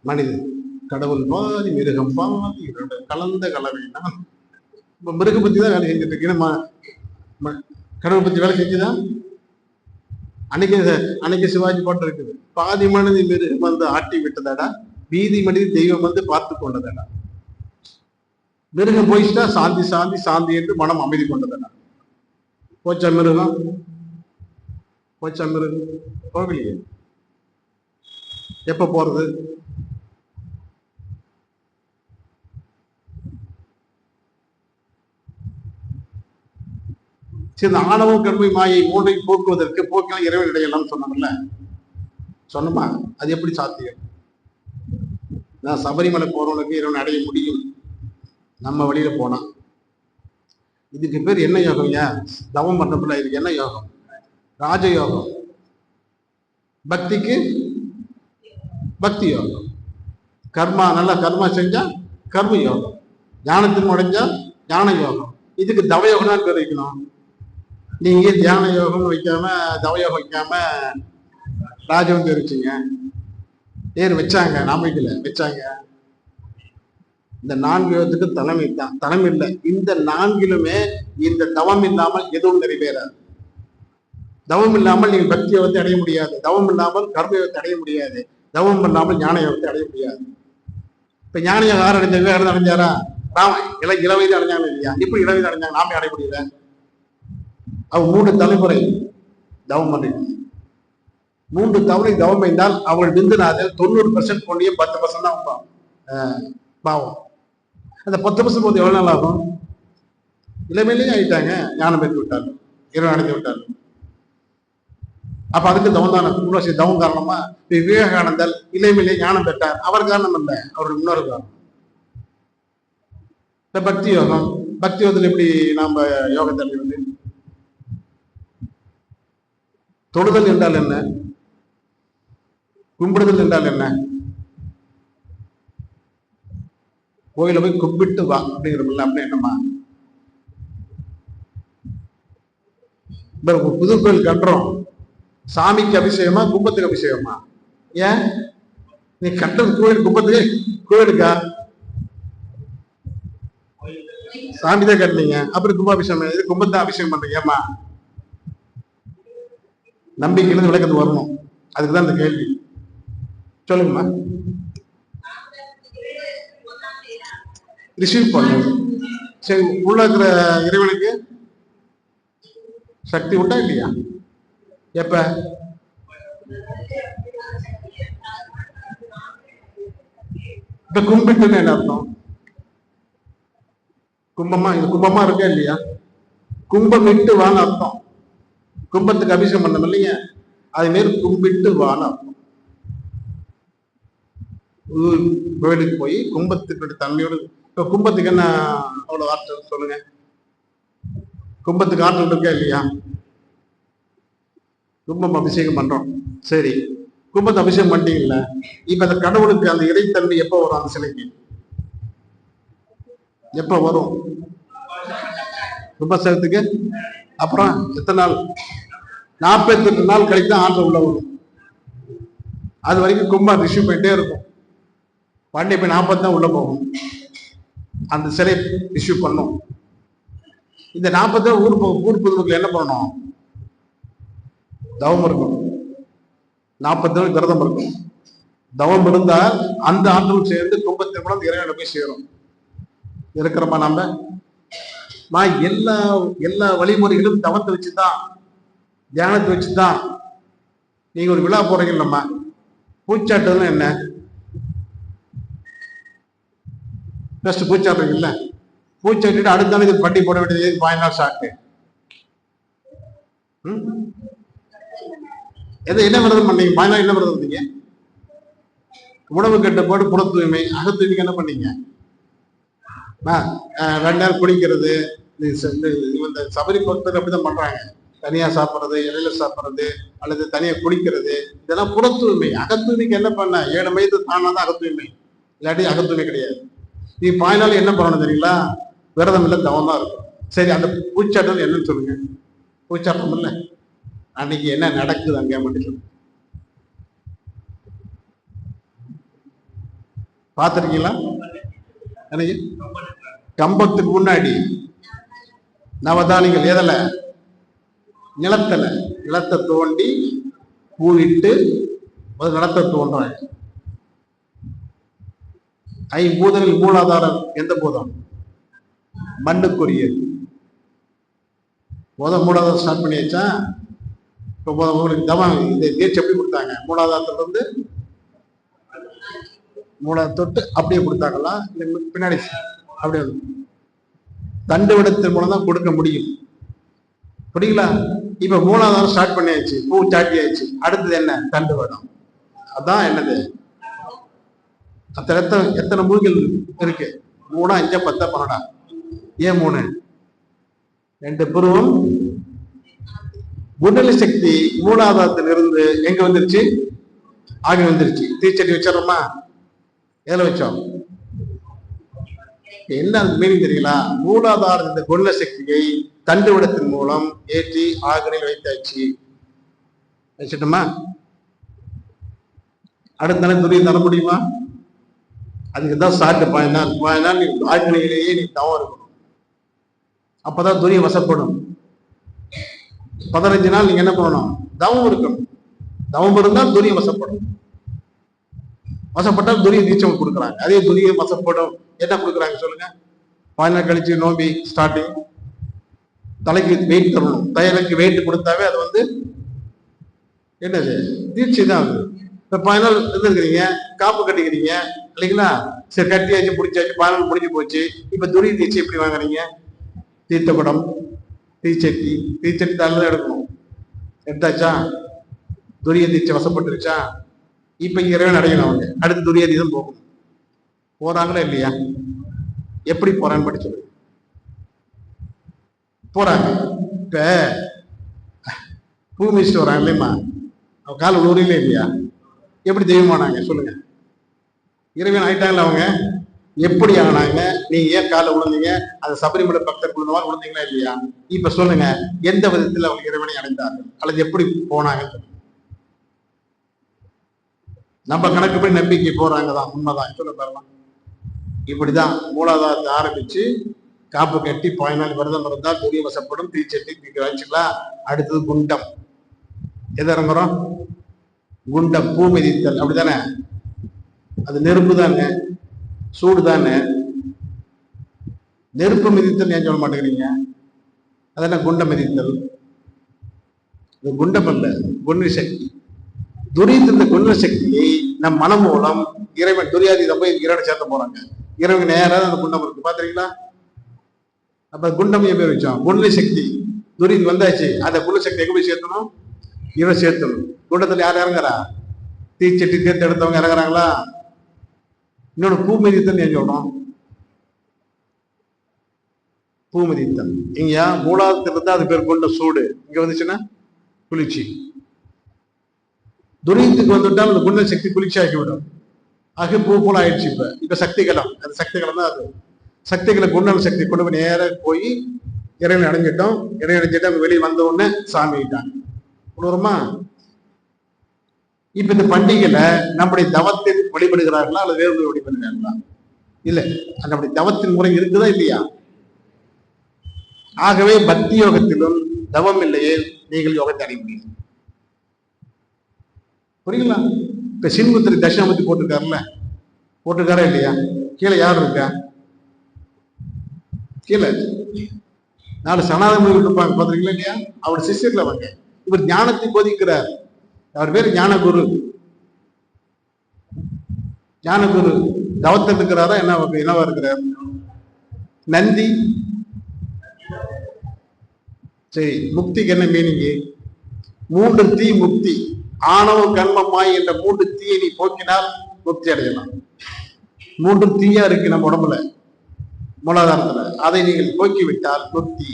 Speaker 2: மனிதன் கடவுள் பாதி மிருகம் பாதி கலந்த கலவைனா, இப்ப மிருக பத்தி தான் வேலை செஞ்சுட்டு இருக்கு. கடவுள் பத்தி வேலை செஞ்சுதான். அன்னைக்கு சிவாஜி பாட்டு இருக்குது, பாதி மனித மிருகம் வந்து ஆட்டி விட்டதாடா, வீதி மனித தெய்வம் வந்து பார்த்து கொண்டதாடா. மிருகம் போயிட்டா சாந்தி சாந்தி சாந்தி என்று மனம் அமைதி கொண்டதாடா. போச்சா மிருகம்? போச்சா மிருகம்? போகலையே. எப்ப போறது? சரி, இந்த ஆணவம் கர்மை மாயை 3ஐயும் போக்குவதற்கு போக்கினால் இறைவன் இடையெல்லாம் சொன்னோம்ல, சொன்னோமா? அது எப்படி சாத்தியம்? நான் சபரிமலை போறவனுக்கு இறைவன் அடைய முடியும் நம்ம வழியில போனா. இதுக்கு பேர் என்ன யோகம்? தவம் பண்ணப்பல. இதுக்கு என்ன யோகம்? ராஜயோகம். பக்திக்கு பக்தி யோகம். கர்மா நல்லா கர்மா செஞ்சா கர்ம யோகம். ஞானத்தின் அடைஞ்சா ஞான யோகம். இதுக்கு தவயோகம் தான் பேர் வைக்கணும். நீங்க தியான யோகம் வைக்காம தவயோகம் வைக்காம ராஜகம் பேர் வச்சுங்க. பேர் வச்சாங்க, நாம வைக்கல, வச்சாங்க. இந்த 4 யோகத்துக்கு தலைமை தான், தலைமை இல்லை. இந்த 4லுமே இந்த தவம் இல்லாமல் எதுவும் நிறைவேறாது. தவம் இல்லாமல் நீங்கள் பக்தி யோகத்தை அடைய முடியாது. தவம் இல்லாமல் கர்ம யோகத்தை அடைய முடியாது. தவம் இல்லாமல் ஞான யோகத்தை அடைய முடியாது. இப்ப ஞான யோகம் யார் அடைஞ்சாங்க? யாரும் அடைஞ்சாரா? ராம இளவயது அடைஞ்சாங்க இல்லையா? இப்படி இளவயது அடைஞ்சாங்க, நாமே அடைய முடியல. அவங்க 3 தலைமுறை தவம் பண்ணி 3 தவணை தவம் என்றால் அவர்கள் விந்துனாத 90% கொண்டே 10% தான் பாவம். அந்த 10% போது எவ்வளவு நாள் ஆகும்? இளமையிலேயே ஆயிட்டாங்க, ஞானம் பெற்று விட்டார்கள், இறைவன் அடைந்து விட்டார்கள். அப்ப அதுக்கு தவம் தானே தவம் காரணமா? விவேகானந்தர் இளமையிலே ஞானம் பெற்றார். அவர் காரணம் இல்லை, அவருடைய முன்னோர் காரணம். இந்த பக்தி யோகம், பக்தி யோகத்தில் எப்படி நாம யோகத்தை அடைவது? தொடுதல் என்றால் என்ன? கும்பிடுதல் என்றால் என்ன? கோயில போய் கும்பிட்டு வா அப்படிங்கிறோம்ல, அப்படி என்னமா? புது கோயில் கட்டுறோம், சாமிக்கு அபிஷேகமா கும்பத்துக்கு அபிஷேகமா? ஏன் நீ கட்டுறது கோயில் கும்பத்துக்கு? கோயிலுக்கா? சாமி தான் கட்டுனீங்க, அப்புறம் கும்பாபிஷேகம் இது கும்பத்தான் அபிஷேகம் பண்றீங்க. ஏமா நம்பிக்கையிலிருந்து விளக்கத்து வரணும், அதுக்குதான் இந்த கேள்வி. சொல்லுங்கம்மா. ரிசீவ் பண்ணணும். சரி, உள்ள இருக்கிற இறைவனுக்கு சக்தி உண்டா இல்லையா? எப்ப? இப்ப கும்பிட்டுன்னு என்ன அர்த்தம்? கும்பமா, இது கும்பமா இருக்கா இல்லையா? கும்பமிட்டு வான்னு அர்த்தம். கும்பத்துக்கு அபிஷேகம் பண்ணணும் இல்லைங்க, அது மாரி கும்பிட்டு வான்னு அர்த்தம். கோயிலுக்கு போய் கும்பத்துக்கு தன்மையோடு. இப்ப கும்பத்துக்கு என்ன அவ்வளவு ஆற்றல் சொல்லுங்க? கும்பத்துக்கு ஆற்றல் இருக்கா இல்லையா? கும்பம் அபிஷேகம் பண்றோம், சரி, கும்பத்தை அபிஷேகம் பண்ணிட்டீங்கல்ல, இப்ப அந்த கடவுளுக்கு அந்த இறைத்தன்மை எப்ப வரும்? அந்த சிலைக்கு எப்ப வரும்? கும்பாபிஷேகத்துக்கு அப்புறம் எத்தனை நாள்? 48 நாள் கழித்து ஆற்றல் உள்ள வரும். அது வரைக்கும் கும்பம் ரிஷிவ் போயிட்டே இருக்கும். பண்ணி போய் 40 தான் உள்ள போகும், அந்த சிலை ரிஷிவ் பண்ணும். இந்த 40 ஊர் பொதுமக்கள் என்ன பண்ணணும்? தவம் இருக்கணும். 40 நாள் விரதம் இருக்கும். தவம் இருந்தால் அந்த ஆற்றல் சேர்ந்து கும்பத்தை கூட இறைவனை போய் சேரும். இருக்கிறோமா நாம? எல்லா வழிமுறைகளும் தவத்தை வச்சுதான், தியானத்தை வச்சுதான். நீங்க ஒரு விழா போறீங்க இல்லம்மா, பூச்சாட்டுன்னு என்ன? ஃபர்ஸ்ட் பூச்சாடுறீங்கல்ல, பூச்சாட்டிட்டு அடுத்த நாள் இது பட்டி போட வேண்டியது 5 நாள் சாப்பிட்டு என்ன விரதம் பண்ணீங்க? 5 நாள் என்ன விரதம் இருந்தீங்க? உணவு கட்டுப்பாடு, புற தூய்மை, அக தூய்மைக்கு என்ன பண்ணீங்க? 2 நேரம் குடிக்கிறது. இந்த சபரி பக்தர் அப்படிதான் பண்றாங்க. தனியா சாப்பிட்றது, இலையில சாப்பிட்றது, அல்லது தனியா குடிக்கிறது, இதெல்லாம் புற தூய்மை. அக தூய்மைக்கு என்ன பண்ண? 7 மையத்து தானாதான் அக தூய்மை, இல்லாட்டி அக தூய்மை கிடையாது. நீ 5 நாள் என்ன பண்ணணும் தெரியுங்களா? விரதம் இல்லை, தவம் தான் இருக்கும். சரி, அந்த பூச்சாட்டம் என்னன்னு சொல்லுங்க. பூச்சாட்டம் இல்லை, அன்னைக்கு என்ன நடக்குது அங்கே மட்டும் சொல்லுங்க. பார்த்துருக்கீங்களா? எனக்கு கம்பத்துக்கு முன்னாடி நவதானிகள் எதில்? நிலத்தை தோண்டி பூவிட்டு நிலத்தை தோன்றாங்க. 5 பூதங்கள் மூலாதாரம் எந்த பூதம்? மண்ணுக்குரியது. மூலாதாரம் ஸ்டார்ட் பண்ணியாச்சா? இப்போ உங்களுக்கு தவம் இந்த தேர்ச்சி எப்படி கொடுத்தாங்க? மூலாதாரத்துல இருந்து தொட்டு அப்படியே கொடுத்தாங்களா? பின்னாடி அப்படியே தண்டு விடத்தின் மூலம் தான் கொடுக்க முடியும். புரியுங்களா? இப்ப மூலாதாரம் ஸ்டார்ட் பண்ணியாச்சு, பூ சாட்டியாச்சு. அடுத்தது என்ன? தண்டு விடம். அதான் என்னது? எத்தனை மூலிகள் இருக்கு? 3, 5, 10, 12. ஏன் 3? 2 புருவம். குண்டலி சக்தி மூலாதாரத்திலிருந்து எங்க வந்துருச்சு? ஆகி வந்துருச்சு. தீச்சட்டி வச்சிடறோமா? எதில் வச்சோம்? என்ன மீனிங் தெரியல. மூலாதார இந்த கொள்ள சக்தியை தண்டுவிடத்தின் மூலம் ஏற்றி ஆகனில் வைத்தாச்சு. வச்சுட்டோமா? அடுத்த நாள் துரியை தர முடியுமா? அதுக்குதான் ஸ்டார்ட் 14 நாள் நீ ஆகனிலேயே நீ தவம் இருக்கணும். அப்பதான் துரியை வசப்படும். 15 நாள் நீங்க என்ன பண்ணணும்? தவம் இருக்கணும். தவம் இருந்தால் துரியை வசப்படும். வசப்பட்டால் துரிய தீட்சை கொடுக்குறாங்க. அதே துரிய வசப்படும் என்ன கொடுக்குறாங்க சொல்லுங்க? 15 நாள் கழிச்சு நோம்பி ஸ்டார்டிங் தலைக்கு வெயிட் தரணும். தலைக்கு வெயிட் கொடுத்தாவே அது வந்து என்னது? தீட்சை தான். அது இப்போ 15 நாள் இருந்துருக்கிறீங்க, காப்பு கட்டிக்கிறீங்க இல்லைங்களா? சரி, கட்டியாச்சு, பிடிச்சாச்சு, 15 நாள் முடிஞ்சு போச்சு. இப்போ துரிய தீட்சை எப்படி வாங்குறீங்க? தீர்த்தப்படம், தீச்சட்டி தான் எடுக்கணும். எடுத்தாச்சா? துரிய தீட்சை வசப்பட்டுருச்சா? இப்ப இறைவன் அடையணும். அவங்க அடுத்து துரியாதீதம் போகணும். போறாங்களா இல்லையா? எப்படி போறான்னு படி சொல்லு. போறாங்க. இப்ப பூ மிதிச்சுட்டு வராங்க இல்லையம்மா, அவ கால் விழுவுறீங்களே இல்லையா? எப்படி தெய்வமானாங்க சொல்லுங்க? இறைவன் ஆயிட்டாங்களா? அவங்க எப்படி ஆனாங்க? நீங்க ஏன் காலை விழுந்தீங்க? அந்த சபரிமலை பக்தர் விழுந்தவா விழுந்தீங்களா இல்லையா? இப்ப சொல்லுங்க, எந்த விதத்தில் அவங்க இறைவனை அடைந்தார்கள் அல்லது எப்படி போனாங்க? நம்ம கணக்குப்படி நம்பிக்கை போறாங்க தான், உண்மைதான். சொல்ல பாருலாம். இப்படிதான் மூலாதாரத்தை ஆரம்பிச்சு காப்பு கட்டி 15 நாள் விரதம் இருந்தால் துரிய வசப்படும். தீச்சட்டி தீக்க வச்சுக்கலாம். அடுத்தது குண்டம். எது இறங்குறோம்? குண்டம், பூ மிதித்தல். அப்படித்தானே? அது நெருப்பு தானே, சூடு தானே. நெருப்பு மிதித்தல் ஏன் சொல்ல மாட்டேங்கிறீங்க? அதென்ன குண்டம் மிதித்தல்? இது குண்டம் அல்ல, குண்ட சக்தி. துரியத்தின் குண்ட சக்தியை நம் மனம் மூலம் இறைவன் துரியாதீதம் போய் இறைவனை சேர்த்த போறாங்க. இறைவன் நேராக அந்த குண்டம் இருக்கு, பாத்துறீங்களா? அப்ப குண்டம் ஏன் பேர் வச்சோம்? குண்ட சக்தி. துரியத்து வந்தாச்சு, அந்த குண்ட சக்தி எங்க போய் சேர்த்தணும்? இவன் சேர்த்தணும். குண்டத்துல யார் இறங்குறா? தீச்சட்டி தேர்த்து எடுத்தவங்க இறங்குறாங்களா? இன்னொன்று பூ மிதித்தல் ஏன் சொல்றோம்? பூ மிதித்தல் இங்கயா மூலாதாரத்துல இருந்தா அது பேர் கொண்ட சூடு, இங்க வந்துச்சுன்னா குளிர்ச்சி. துரியத்துக்கு வந்துட்டால் அந்த குண்ட சக்தி குளிர்ச்சி ஆக்கி விடும். ஆக பூ போல ஆயிடுச்சு. இப்ப சக்திகளம், அது சக்திகளம் தான். அது சக்திகளை குண்டல் சக்தி கொண்டு போய் நேராக போய் இறைவனை அடைஞ்சிட்டோம். இறைவனை அடைஞ்சிட்டு அங்க வெளியே வந்த உடனே சாமி ஆயிட்டாங்க. உணருமா? இப்ப இந்த பண்டிகையில நம்முடைய தவத்தில் வழிபடுகிறார்களா அல்லது வேறு வழிபடுகிறார்களா? இல்ல, நம்முடைய தவத்தின் முறை இருக்குதா இல்லையா? ஆகவே பக்தி யோகத்திலும் தவம் இல்லையே நீங்கள் யோகத்தை அடைய முடியும். புரியுங்களா? இப்ப சின்முத்திரை தட்சிணாமூர்த்தி போட்டிருக்காரா இல்லையா? கீழே யார் இருக்கா? கீழே 4 சனாதனர்கள் இருப்பாங்க, பாத்துறீங்களா இல்லையா? அவர் சிஷ்யர்ல அவங்க. இவர் ஞானத்தை போதிக்கிறார். அவர் பேர் ஞானகுரு. ஞானகுரு தவத்தில் இருக்கிறாரா? என்னவா இருக்கிறார்? நந்தி. சரி, முக்திக்கு என்ன மீனிங்கு? 3 தீ முக்தி. ஆணவம் கர்மமாய் என்ற 3 தீயை நீ போக்கினால் முக்தி அடையலாம். 3 தீயா இருக்கு நம்ம உடம்புல, மூலாதாரத்துல. அதை நீங்கள் போக்கிவிட்டால் முக்தி.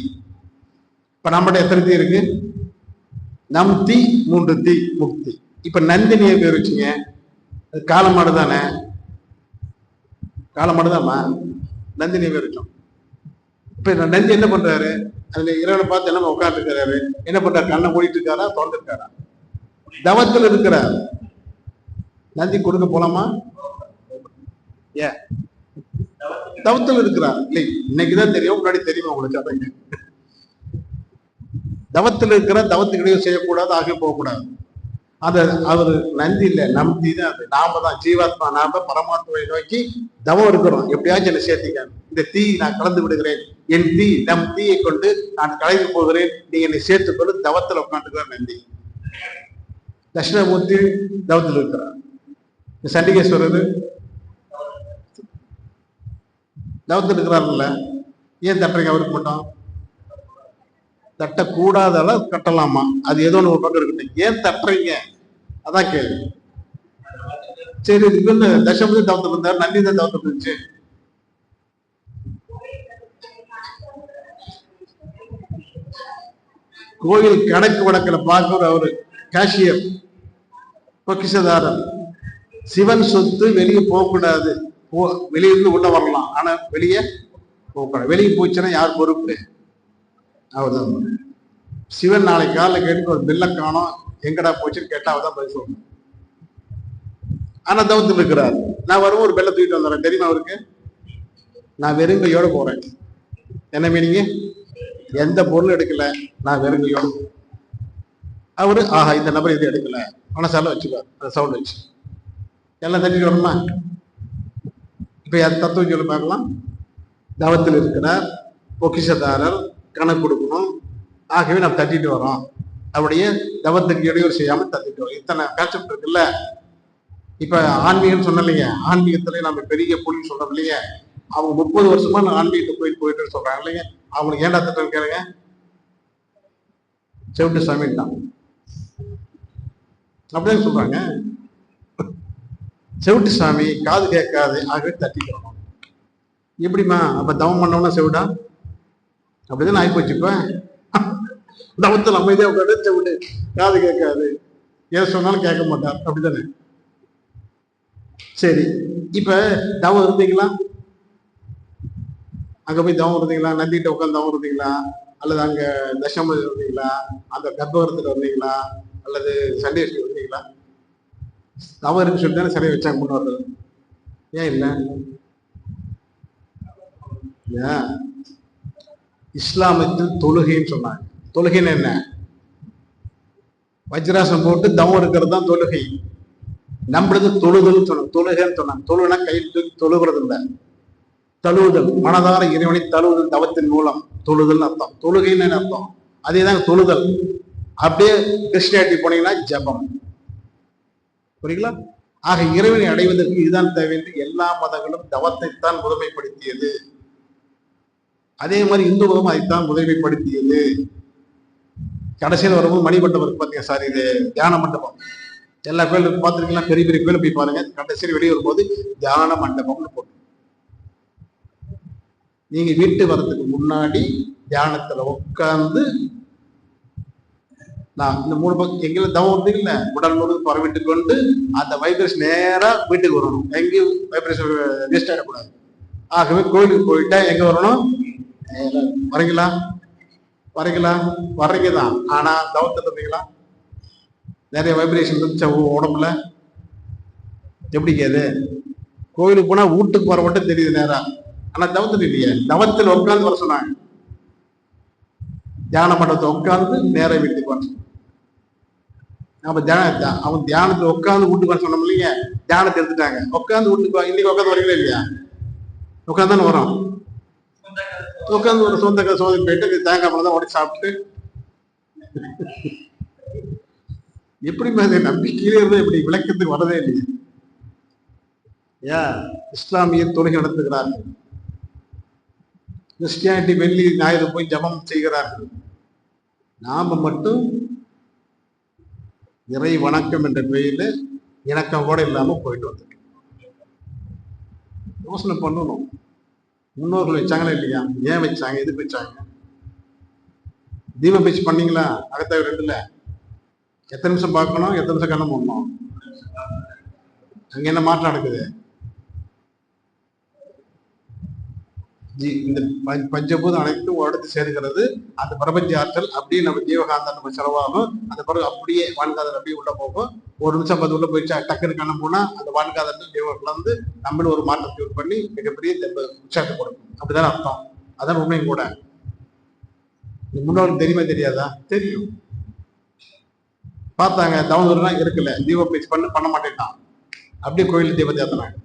Speaker 2: இப்ப நம்மகிட்ட எத்தனை தீ இருக்கு? நம் தீ 3 தீ முக்தி. இப்ப நந்தினியை பேர் வச்சுங்க, காலமாடு தானே? காலமாடுதாம்மா, நந்தினியை பேர் வச்சோம். இப்ப நந்தி என்ன பண்றாரு? அதுல இறைவனை பார்த்து என்ன உட்கார்ந்து இருக்கிறாரு? என்ன பண்றாரு? கண்ணை மூடிட்டு இருக்காரா, திறந்து இருக்காரா? தவத்தில் இருக்கிறார். நந்தி கொடுக்க போலாமா? ஏன் தவத்தில் இருக்கிறார்? இல்லை, இன்னைக்குதான் தெரியும், முன்னாடி தெரியுமா உங்களுக்கு? அதை தவத்தில் இருக்கிற தவத்துக்கிடையே செய்யக்கூடாது, ஆக போகக்கூடாது. அது அவர் நந்தி இல்லை, நம்பி தான். அது நாம தான், ஜீவாத்மா. நாம பரமாத்மாவை நோக்கி தவம் இருக்கிறோம். எப்படியாச்சும் என்னை சேர்த்திக்க, இந்த தீ நான் கலந்து விடுகிறேன், என் தீ நம் தீயை கொண்டு நான் கலைந்து போகிறேன், நீ என்னை சேர்த்துக்கொண்டு தவத்தில் உட்காந்துக்கிறார் நந்தி. தட்சிணாமூர்த்தி தவத்தில் இருக்கிறார். சண்டிகேஸ்வரர் தவத்தில் இருக்கிறார்ல, ஏன் தட்டுறீங்க அவருக்கு மட்டும்? தட்டக்கூடாதால கட்டலாமா? அது ஏதோ ஒரு பக்கம் இருக்கட்டும், ஏன் தட்டுறீங்க? அதான் கேள்வி. சரி, இவங்க தசமதி தவத்தில் இருந்தார், நந்தி தான் தவத்தில் இருந்துச்சு. கோயில் கணக்கு வழக்கில் பார்க்கிற அவரு கேஷியர், பொக்கிஷதாரர். சிவன் சொத்து வெளியே போகக்கூடாது, வெளியிருந்து உள்ள வரலாம், ஆனா ஆனா வெளியே போகக்கூடாது. வெளியே போச்சுன்னா யார் பொறுப்பு? அவர்தான். சிவன் நாளைக்கு காலில் கேட்டு ஒரு பில்லை காணோம், எங்கடா போச்சுன்னு கேட்டா அவர்தான் பதில் சொல்லணும். ஆனா தவத்தில் இருக்கிறார். நான் வருவோம் ஒரு பெல்லை தூக்கிட்டு வந்துடுறேன், தெரியுமா அவருக்கு? நான் வெறுங்கையோட போறேன். என்ன மீனிங்க? எந்த பொருளும் எடுக்கல, நான் வெறுங்கையோட. அவரு ஆஹா இந்த நபர் இது எடுக்கல, மனசால வச்சுக்காரு, அந்த சவுண்ட் வச்சு எல்லாம் தட்டிட்டு வரணுமா? இப்ப யார் தத்துவம் சொல்லி பார்க்கலாம்? தவத்தில் இருக்கிறார், பொக்கிஷதாரர், கணக்கு கொடுக்கணும். ஆகவே நம்ம தட்டிட்டு வரோம். அவருடைய தவத்துக்கு இடையூறு செய்யாம தட்டிட்டு வரோம். இத்தனை கான்செப்ட் இருக்குல்ல. இப்ப ஆன்மீகம் சொன்ன இல்லைங்க, ஆன்மீகத்துல நம்ம பெரிய புள்ளி சொல்றோம் இல்லைங்க. அவங்க 30 வருஷமா நான் ஆன்மீகத்தை போயிட்டு சொல்றாங்க இல்லைங்க. அவங்களுக்கு ஏன்டா திட்டம் கேளுங்க. செவிட்டு சாமி தான் அப்படிதான் சொல்றாங்க. செவிட்டு சாமி, காது கேட்காது, ஆகவே தட்டிக்கிறோம். எப்படிமா அப்ப தவம் பண்ணோம்னா செவிடா? அப்படிதான் ஆகி போச்சு. இப்ப தவத்தில் அமைதியா உட்காந்து செவிட்டு, காது கேட்காது, ஏன் சொன்னாலும் கேட்க மாட்டார், அப்படித்தானே? சரி, இப்ப தவம் இருந்தீங்களா? அங்க போய் தவம் இருந்தீங்களா? நந்திகிட்ட உட்காந்து தவம் இருந்தீங்களா? அல்லது அங்க தசம இருந்தீங்களா? அந்த கர்ப்பகரத்துல இருந்தீங்களா? அல்லது சண்டேஸ்வரி இருந்தீங்களா? தவம் இருக்குன்னு சொல்லி தானே சிலையை வச்சாங்க முன்னோர்கள். ஏன் இல்லை? இஸ்லாமத்தில் தொழுகைன்னு சொன்னாங்க. தொழுகைன்னு என்ன? வஜ்ராசம் போட்டு தவம் இருக்கிறது தான் தொழுகை. நம்மளது தொழுதல் சொன்னாங்க. தொழுகைன்னு சொன்னாங்க. தொழுனா கையில் தூக்கி தொழுகிறது இல்லை, தழுவுதல். மனதார இறைவனை தழுவுதல் தவத்தின் மூலம் தொழுதல் அர்த்தம். தொழுகைன்னு அர்த்தம் அதேதாங்க தொழுதல். அப்படியே கிறிஸ்டியானிட்டி போனீங்கன்னா ஜபம். புரியுங்களா? ஆக இறைவனை அடைவதற்கு இதுதான் தேவை என்று எல்லா மதங்களும் தவத்தைத்தான் முதன்மைப்படுத்தியது. அதே மாதிரி இந்து மதம் அதைத்தான் முதன்மைப்படுத்தியது. கடைசியில் வரும்போது மணிமண்டபம் இருக்கு பாத்தீங்க சார், இது தியான மண்டபம். எல்லா கோயிலும் பார்த்துருக்கீங்களா? பெரிய பெரிய கோயிலும் போய் பாருங்க, கடைசியில் வெளியே வரும்போது தியான மண்டபம்னு போட்டு. நீங்க வீட்டு வர்றதுக்கு முன்னாடி தியானத்துல உட்கார்ந்து, நான் இந்த 3 பக்கம் எங்களை தவம் வந்து இல்லை, உடல் முழுவதும் பரவிட்டு கொண்டு அந்த வைப்ரேஷன் நேரா வீட்டுக்கு வரணும். எங்கேயும் வைப்ரேஷன் வேஸ்ட் ஆகிடக்கூடாது. ஆகவே கோயிலுக்கு போயிட்டா எங்க வரணும்? வரீங்களா? வர்றீங்க தான். ஆனா தவத்தில் இருந்தீங்களா? நிறைய வைப்ரேஷன் இருந்துச்சா உடம்புல? எப்படி கேது? கோயிலுக்கு போனா வீட்டுக்கு போற மட்டும் தெரியுது நேரா, ஆனா தவத்தில் இல்லையே. தவத்தில் உட்கார்ந்து வர சொன்னாங்க. தியான மண்டபத்தை உட்கார்ந்து நேர வீட்டுக்கு வர சொன்னாங்க. அவன் தியானத்துல உட்காந்து வீட்டுக்கு வர சொன்னோம் இல்லைங்க. தியானத்தை எடுத்துட்டாங்க, உட்காந்து வீட்டுக்கு. இன்னைக்கு உட்காந்து வரீங்களா இல்லையா? உட்காந்து வரோம். உட்காந்து ஒரு சொந்த சோதனை போயிட்டு தேங்காய் பழம் தான் உடனே சாப்பிட்டு எப்படி நம்பிக்கையிலே இருந்து இப்படி விளக்கத்துக்கு வரதே இல்லையா? ஏன் இஸ்லாமியர் தொழுகை நடத்துகிறார்கள், கிறிஸ்டியானிட்டி வெள்ளி ஞாயிறு போய் ஜபம் செய்கிறார்கள். நாம மட்டும் இறை வணக்கம் என்ற பெயரில் இணக்கம் கூட இல்லாம போயிட்டு வந்துட்டோம். யோசனை பண்ணணும். முன்னோர்கள் வச்சாங்களா இல்லையா? ஏன் வச்சாங்க? எதுக்கு வச்சாங்க? தீப பேச்சு பண்ணீங்களா? அகத்தாய் 2ல எத்தனை நிமிஷம் பார்க்கணும், எத்தனை நிமிஷம் கண்ணம் போடணும்? அங்க என்ன மாற்றம் நடக்குது? இந்த பஞ்சபூதம் அனைத்தும் அடுத்து சேர்க்கிறது. அந்த பிரபஞ்ச ஆற்றல் அப்படியே நம்ம ஜீவகாந்தம் நம்ம செலவாகும். அந்த பிறகு அப்படியே வான்காதல் அப்படியே உள்ள போகும். ஒரு நிமிஷம் 10 உள்ள போயிடுச்சா, டக்குன்னு கண்ணம் போனா அந்த வான்காதல் ஜீவ கலந்து நம்மளும் ஒரு மாற்றத்தை பண்ணி மிகப்பெரிய உற்சாகத்தை கொடுக்கும். அப்படிதான் அர்த்தம். அதான் உண்மையும் கூட. முன்னோருக்கு தெரியுமா தெரியாதா? தெரியும். பார்த்தாங்க, தவறுலாம் இருக்குல்ல, தீப பேச்சு பண்ண மாட்டேன்ட்டான். அப்படியே கோயில் தீபத்தை ஏற்றினாங்க.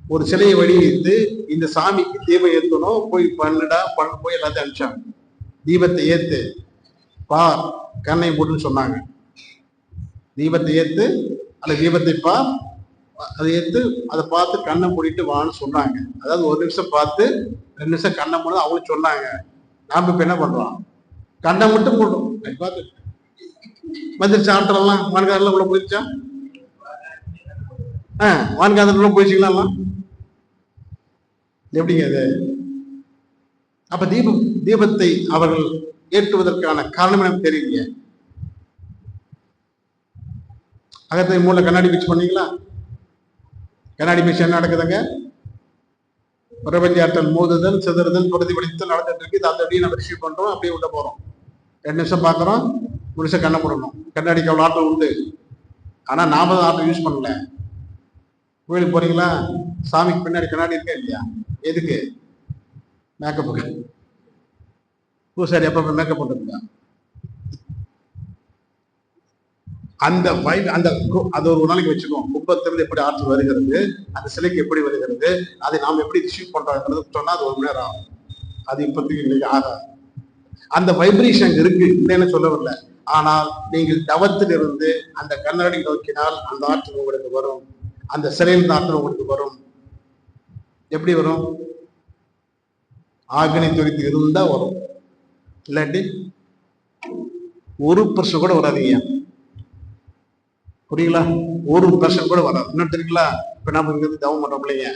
Speaker 2: ஒரு சிலையை வடிவமைத்து இந்த சாமிக்கு தீபம் ஏற்றணும், போய் பண்ணுடா போய் எல்லாத்தையும் அனுப்பிச்சாங்க. தீபத்தை ஏத்து பார், கண்ணை மூடுன்னு சொன்னாங்க. தீபத்தை ஏத்து அல்ல தீபத்தை பார், அதை ஏத்து அதை பார்த்து கண்ணை மூடிட்டு வான்னு சொன்னாங்க. அதாவது 1 நிமிஷம் பார்த்து 2 நிமிஷம் கண்ணை மூட அவங்களும் சொன்னாங்க. நாம இப்ப என்ன பண்றோம்? கண்ணை மட்டும் மூடும். பார்த்து வந்துருச்சு ஆற்றலாம். வான்காதெல்லாம் உள்ள போயிடுச்சா? வான்காதெல்லாம் போயிடுச்சுங்களா? எப்படிங்க அது? அப்ப தீபத்தை அவர்கள் ஏற்றுவதற்கான காரணம் எனக்கு தெரியலையே. அகத்தை மூல கண்ணாடி பீச்சு பண்ணீங்களா? கண்ணாடி பீச்சு என்ன நடக்குதுங்க? பிரபஞ்ச ஆற்றல் மோதுதல், சிதறுதல், பிரதிபலித்தல் நடந்துட்டு இருக்கு. இதை அப்படியே நம்ம ரிசீவ் பண்றோம், அப்படியே உள்ள போறோம். 2 நிமிஷம் பாக்குறோம், முழுசா கண்ணை போடணும். கண்ணாடிக்கு அவ்வளவு ஆற்றல் உண்டு. ஆனா நாம தான் ஆற்றல் யூஸ் பண்ணல. கோயிலுக்கு போறீங்களா, சாமிக்கு பின்னாடி கண்ணாடி இருக்கா இல்லையா? எதுக்கு? மேக்கப்புக்கு. பூசாரி அப்ப மேக்கப் பண்றதுங்க. அந்த அது ஒரு நாளைக்கு வச்சுக்கோம். கும்பத்திலிருந்து எப்படி ஆற்றல் வருகிறது, அந்த சிலைக்கு எப்படி வருகிறது, அதை நாம் எப்படி ரிசீவ் பண்றோம்ன்றது சொன்னா அது 1 மணி நேரம் ஆகும். அது இப்போதைக்கு இன்னைக்கு ஆகாது. அந்த வைப்ரேஷன் இருக்கு, இல்லைன்னு சொல்ல வரல. ஆனால் நீங்கள் தவத்திலிருந்து அந்த கண்ணாடி நோக்கினால் அந்த ஆற்றல் உங்களுக்கு வரும். அந்த சிலையில் ஆற்றல் உங்களுக்கு வரும். எப்படி வரும்? ஆக்னி துரித்து இருந்தா வரும், இல்லாட்டி 1% கூட வராதீங்க. புரியுங்களா? 1% கூட வராது. இன்னும் தெரியுங்களா? இப்ப நம்ம இங்க தவம் பண்றோம் இல்லைங்க,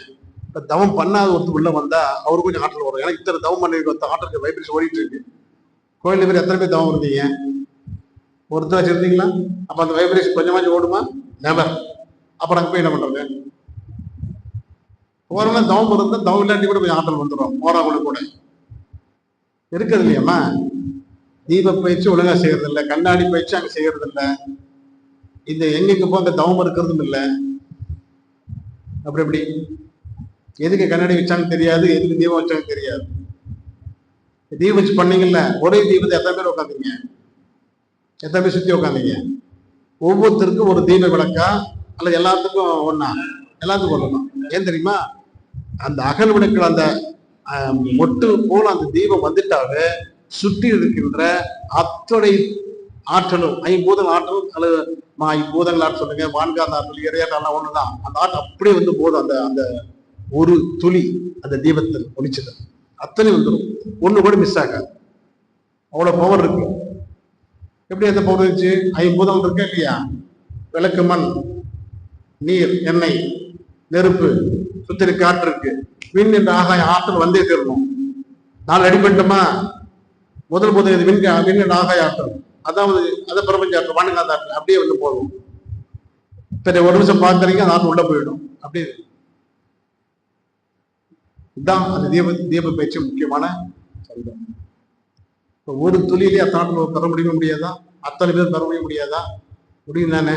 Speaker 2: இப்ப தவம் பண்ணாத ஒருத்தர் உள்ள வந்தா அவருக்கு கொஞ்சம் ஆற்றல் வரும். ஏன்னா இத்தனை தவம் பண்ணி ஆற்றலுக்கு வைப்ரேஷன் ஓடிட்டு இருக்கு. கோயில் பேர் எத்தனை பேர் தவம் இருந்தீங்க? ஒருத்தர் இருந்தீங்களா? அப்ப அந்த வைப்ரேஷன் கொஞ்சமாச்சும் ஓடுமா? நெவர். அப்புறம் அங்க போய் என்ன பண்றது? போறோம்னா தவம் இருந்தா தவம் இல்லாட்டி கூட கொஞ்சம் ஆற்றல் வந்துடும். போறவங்கள கூட இருக்குது இல்லையாம்மா? தீப பயிற்சி ஒழுங்கா செய்யறது இல்லை, கண்ணாடி பயிற்சி அங்க செய்யறது இல்லை, இந்த எங்கெங்க போ அங்க தவம் இருக்கிறதும் இல்லை. அப்படி எப்படி? எதுக்கு கண்ணாடி வச்சாங்க தெரியாது, எதுக்கு தீபம் வச்சாங்க தெரியாது. தீபம் வச்சு பண்ணீங்கல்ல, ஒரே தீபத்தை எத்தனை பேர் உட்காந்தீங்க? எத்தனை பேர் சுத்தி உட்காந்தீங்க? ஒவ்வொருத்தருக்கும் ஒரு தீப விளக்கா அல்ல எல்லாத்துக்கும் ஒண்ணா? எல்லாத்துக்கும் ஒண்ணுதான். ஏன் தெரியுமா? அந்த அகல் விளக்கில் அந்த மொட்டு போல அந்த தீபம் வந்துட்டாவே சுற்றி இருக்கின்ற அத்தனை ஆற்றலும், 5 ஆற்றலும் அல்லது பூதங்கள் ஆற்றல் சொல்லுங்க, வான்காந்த ஆற்றல், இறையாற்றலாம் ஒண்ணுதான். அந்த ஆற்றல் அப்படியே வந்து போதும். அந்த அந்த ஒரு துளி அந்த தீபத்தில் ஒளிச்சது அத்தனை வந்துடும், ஒண்ணு கூட மிஸ் ஆகாது. அவ்வளவு பவர் இருக்கு. எப்படி அந்த பவர் இருந்துச்சு? 5 பூதங்கள் இருக்கா இல்லையா? விளக்கு, மண், நீர், எண்ணெய், நெருப்பு, சுத்திரி காற்று இருக்கு. விண் என்ற ஆகாய ஆற்றல் வந்தே தீரணும். 4 அடிபட்டோமா, முதல் விண் என்ற ஆகாய ஆற்றல், அதாவது அதை பிரபஞ்ச ஆற்றல், வானகாந்த ஆற்றல் அப்படியே வந்து போதும். சரி, 1 நிமிஷம் பார்க்கறீங்க, அந்த ஆற்றல் உள்ள போயிடும். அப்படியே இதுதான் அந்த தீப பயிற்சி முக்கியமான சந்தம். இப்போ ஒரு துளியிலே அத்தாற்றல் பெற முடியாதா? அத்தனை பேர் பெற முடியாதா? முடியும் தானே?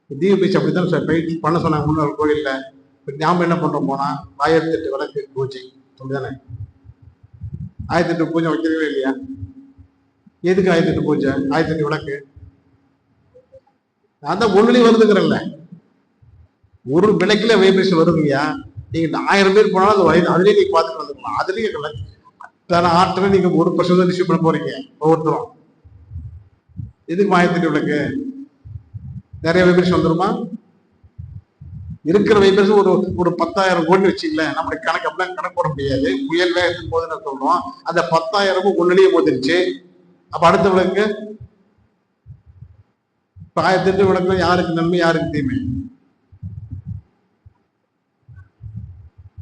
Speaker 2: தீப பயிற்சி அப்படித்தான் பயிற்சி பண்ண சொன்னாங்க முன்னாள் கோயில்ல. இப்போ நாம என்ன பண்றோம் போனா 1008 விளக்கு பூஜை, அப்படிதானே? 1008 பூஜை வைக்கிறதே இல்லையா? எதுக்கு 1008 பூஜை, 1008 விளக்கு? அதான் ஒண்ணுலயும் வருதுங்கிறல்ல, ஒரு விளக்குல வைப்ரேஷன் வருதுங்கய்யா. நீங்க 1000 பேர் போனாலும் அது அதுலயே நீங்க பார்த்துட்டு வந்துக்கலாம். அதுலயே ஆற்றலை நீங்க 1% ரிசீவ் பண்ண போறீங்க ஒவ்வொருத்தரும். எதுக்கு 1008 விளக்கு? நிறைய வைப்ரேஷன் வந்துருமா? இருக்கிற வைப்ரேஷன் ஒரு 10,000 கோடி வச்சுக்கல, நம்மளுடைய கணக்கு அப்படிலாம் கணக்கு போட முடியாது. புயல் வேகத்துக்கு போதுன்னு சொல்றோம், அந்த 10,000 ஒண்ணுலயே போதிருச்சு. அப்ப அடுத்த விளக்கு 1008 விளக்கு யாருக்கு நன்மை, யாருக்கு தீமை?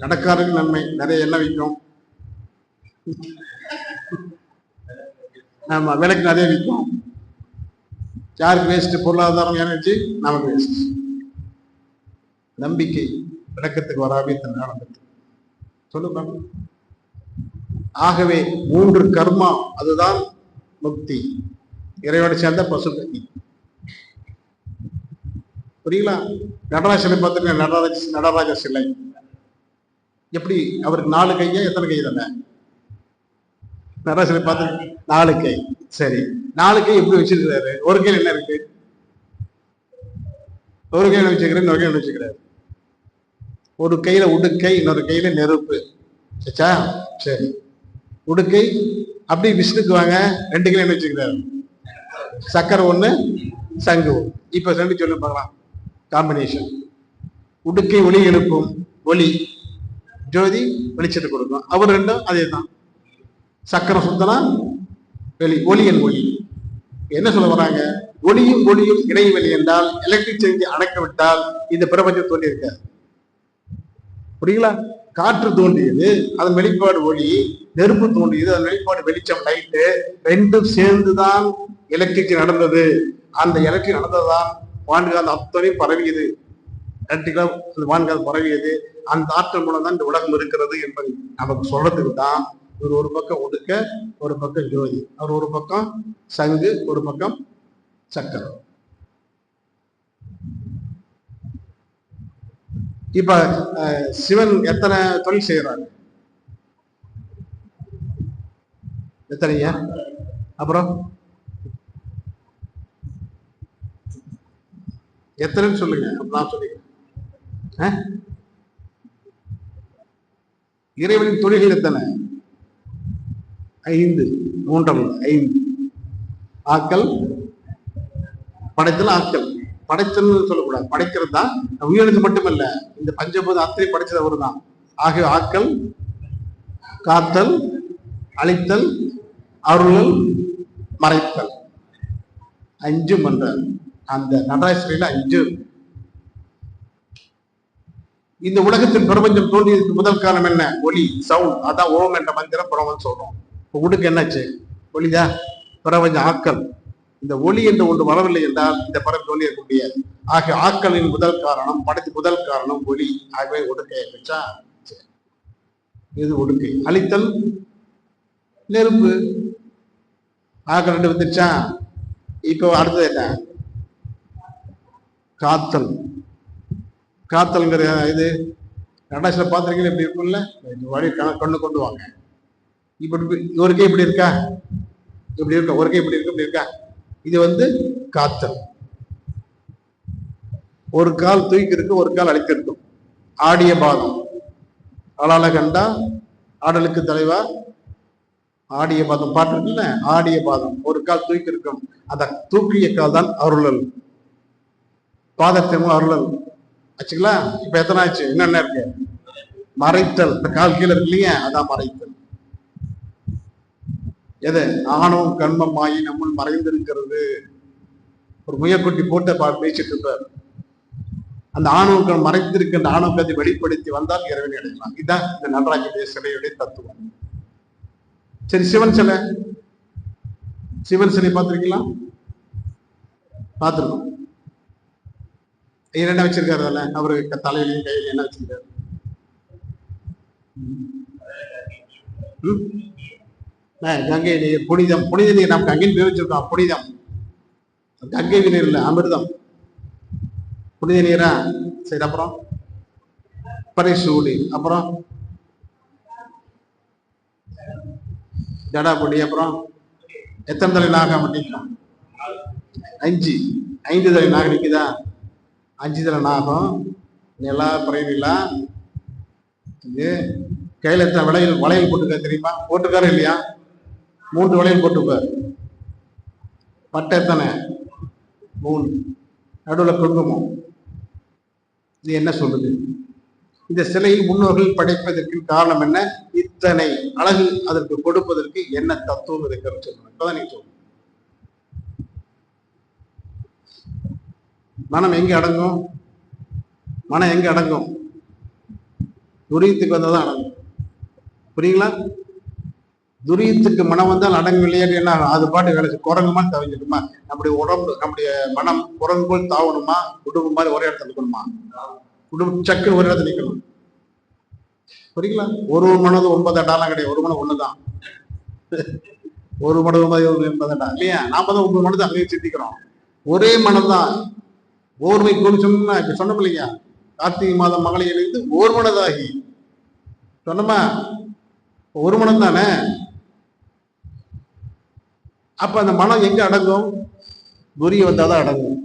Speaker 2: நடக்காருக்கு நன்மை. நிறைய எண்ணெய் விற்கும், ஆமா, விலைக்கு நிறைய விற்கும். யாருக்கு வேஸ்ட்? பொருளாதாரம், எனர்ஜி நமக்கு வேஸ்ட். நம்பிக்கை விளக்கத்துக்கு வராமே நடந்தது சொல்லுங்க. ஆகவே 3 கர்மா, அதுதான் முக்தி. இறைவனை சேர்ந்த பசுபதி. புரியுங்களா? நடராஜ சிலை பார்த்துருக்க, நடராஜ சிலை எப்படி? அவருக்கு 4 கையா, எத்தனை கை தானே? நடராஜ சிலை பார்த்து 4 கை. சரி, 4 கை எப்படி வச்சிருக்கிறாரு? ஒரு கையில் என்ன இருக்கு? ஒரு கையில வச்சுக்கிறேன், இன்னொரு கையில வச்சுக்கிறாரு. ஒரு கையில உடுக்கை, இன்னொரு கையில நெருப்பு. சரி, உடுக்கை அப்படி விஷ்ணுக்கு வாங்க, 2 கையில என்ன வச்சுக்கிறாரு? சக்கரை 1, சங்கு 1. இப்ப 2 சொல்லி பார்க்கலாம் காம்பினேஷன். உடுக்கை ஒளி எழுப்பும், ஒளி ஜோதி வெளிச்சத்தை கொடுக்கும். அவர் 2 அதே தான். சக்கரம் சுத்தனா ஒளியன் ஒளி. என்ன சொல்ல வராங்க? ஒளியும் ஒளியும் இடைவெளி என்றால் எலக்ட்ரிக் சேஞ்ச் அணைக்க விட்டால் இந்த பிரபஞ்சம் தோன்றி இருக்காது. புரியுங்களா? காற்று தோன்றியது, அதன் வெளிப்பாடு ஒளி. நெருப்பு தோன்றியது, அதன் வெளிப்பாடு வெளிச்சம், லைட்டு. 2 சேர்ந்துதான் எலக்ட்ரிக் நடந்தது. அந்த எலக்ட்ரிக் நடந்ததுதான் வான்காந்த அத்தனையும் பரவியது. எலக்ட்ரிக்கலா வான்கால் பரவியது, அந்த ஆற்றல் மூலம் தான் இந்த உலகம் இருக்கிறது என்பதை நமக்கு சொல்றதுக்கு தான் இவர் ஒரு பக்கம் ஒடுக்க, ஒரு பக்கம் ஜோதி, அவர் ஒரு பக்கம் சங்கு, ஒரு பக்கம் சக்கரம். இப்ப சிவன் எத்தனை தொழில் செய்யறாரு? எத்தனையா? அப்புறம் எத்தனைன்னு சொல்லுங்க, நான் சொல்லிக்கிறேன். இறைவனின் தொழில்கள் எத்தனை? 5, 3 5. ஆக்கல், படைத்தல், ஆக்கல். படைத்தல் சொல்லக்கூடாது, படைக்கிறது தான் உயிரினது மட்டுமல்ல, இந்த பஞ்சபூத அத்தனை படைச்சது அவரு தான். ஆகிய ஆக்கல், காத்தல், அழித்தல், அருளல், மறைத்தல், 5 பண்றாரு அந்த நடராஜரில 5. இந்த உலகத்தின் பிரபஞ்சம் தோன்றியதுக்கு முதல் காரணம் என்ன? ஒலி, சவுண்ட். அதான் ஓம் என்ற மந்திரம் பிரபஞ்சம் சொல்றோம். இப்ப உடுக்கு என்னாச்சு? ஒலிதா பிரபஞ்ச ஆக்கல். இந்த ஒலி என்று ஒன்று வரவில்லை என்றால் இந்த படம் தோன்றி இருக்க முடியாது. ஆக ஆக்கலின் முதல் காரணம், படைத்து முதல் காரணம் ஒலி. ஆகவே ஒடுக்கையை வச்சா இது ஒடுக்கை. அழித்தல், நெருப்பு. ஆக்கல் 2 வந்துருச்சா? இப்போ அடுத்தது என்ன? காத்தல். காத்தல்ங்கிற இது நடராஜில பார்த்துருக்கீங்க, எப்படி இருக்கும்ல, வழி கண்ணு கொண்டு வாங்க. இப்படி ஒரு கை இப்படி இருக்கா, இப்படி இருக்கா, ஒரு கை இப்படி இருக்கு, இப்படி இருக்கா. இது வந்து காத்தல். ஒரு கால் தூக்கி இருக்கு, ஒரு கால் அழித்து இருக்கும். ஆடிய பாதம். ஆளால கண்டா ஆடலுக்கு தலைவா, ஆடிய பாதம் பாட்டு இருக்குல்ல, ஆடிய பாதம். ஒரு கால் தூக்கி இருக்கும், அந்த தூக்கிய கால் தான் அருளல். பாதத்தின் அருளல் ஆச்சுங்களா? இப்ப எத்தனை ஆச்சு? என்னென்ன இருக்கு? மறைத்தல். இந்த கால் கீழே இருக்கு இல்லையா, அதான் மறைத்தல். எது? ஆணவம் கண்மம் ஆகி நம்முள் மறைந்திருக்கிறது. ஒரு முயற்குட்டி போட்டு பேசிட்டு இருப்பார். அந்த ஆணவங்கள் மறைந்திருக்கின்ற ஆணவத்தை வெளிப்படுத்தி வந்தால் இறைவனை அடையலாம். இதுதான் இந்த நடராஜனுடைய சிலையுடைய தத்துவம். சரி, சிவன் சிலை. சிவன் சிலை பார்த்திருக்கீங்களா? பார்த்துருக்கோம். என்ன வச்சிருக்காரு? அதுல அவரு தலையிலையும் கையில என்ன வச்சிருக்காரு? கங்கை நீர் புனிதம். புனித நீர் நம்ம கங்கைன்னு பேர் வச்சிருக்கோம். புனிதம். கங்கை நீர் இல்ல, அமிர்தம். புனித நீரா? சரி, அப்புறம் பரிசூடி, அப்புறம் ஜடாபொடி, அப்புறம் எத்தனை தலை நாகம் நிற்கும்? 5. 5 தலை நாகம் நிற்குதா? 5 தலை நாகம். நிலா, பிறை நிலா. இது கையில எத்தனை வளையல் போட்டுக்க தெரியுமா? போட்டுக்காரு இல்லையா? 3 வளையல் போட்டுப்பார். பட்டை எத்தனை? 3. நடுவில் குங்குமம். இது என்ன சொல்லுது? இந்த சிலையை முன்னோர்கள் படைப்பதற்கு காரணம் என்ன? இத்தனை அழகு அதற்கு கொடுப்பதற்கு என்ன தத்துவம் இருக்கிறது சொல்லணும். இப்பதான் நீங்க சொல்லணும். மனம் எங்க அடங்கும்? மனம் எங்க அடங்கும்? துரியத்துக்கு வந்தாதான் அடங்கும். புரியுங்களா? துரியத்துக்கு மனம் வந்தால் அடங்கும் இல்லையாட்டு என்ன? அது பாட்டு வேலை குரங்குமா தவிஞ்சிருக்குமா? நம்முடைய உடம்பு, நம்முடைய மனம் குரங்கு போல் தாவணுமா? குடும்பம் மாதிரி ஒரே இடத்துல இருக்கணுமா? குடும்பம் சக்கு ஒரே இடத்துல நிற்கணும். புரியுங்களா? ஒரு மனது 9 அடாலாம் கிடையாது. ஒரு மனம் ஒண்ணுதான். ஒரு மனது 9 அடா இல்லையா? நாம தான் 9 மனது அங்கேயே சித்திக்கிறோம். ஒரே மனம் தான். ஓர்மை சொன்னா இப்ப சொன்னோம் இல்லையா? கார்த்திகை மாதம் மகளை இணைந்து ஓர் மனதாகி சொன்னோமா? ஒரு மனம் தானே. அப்ப அந்த மனம் எங்க அடங்கும்? துரிய வந்தாதான் அடங்கும்.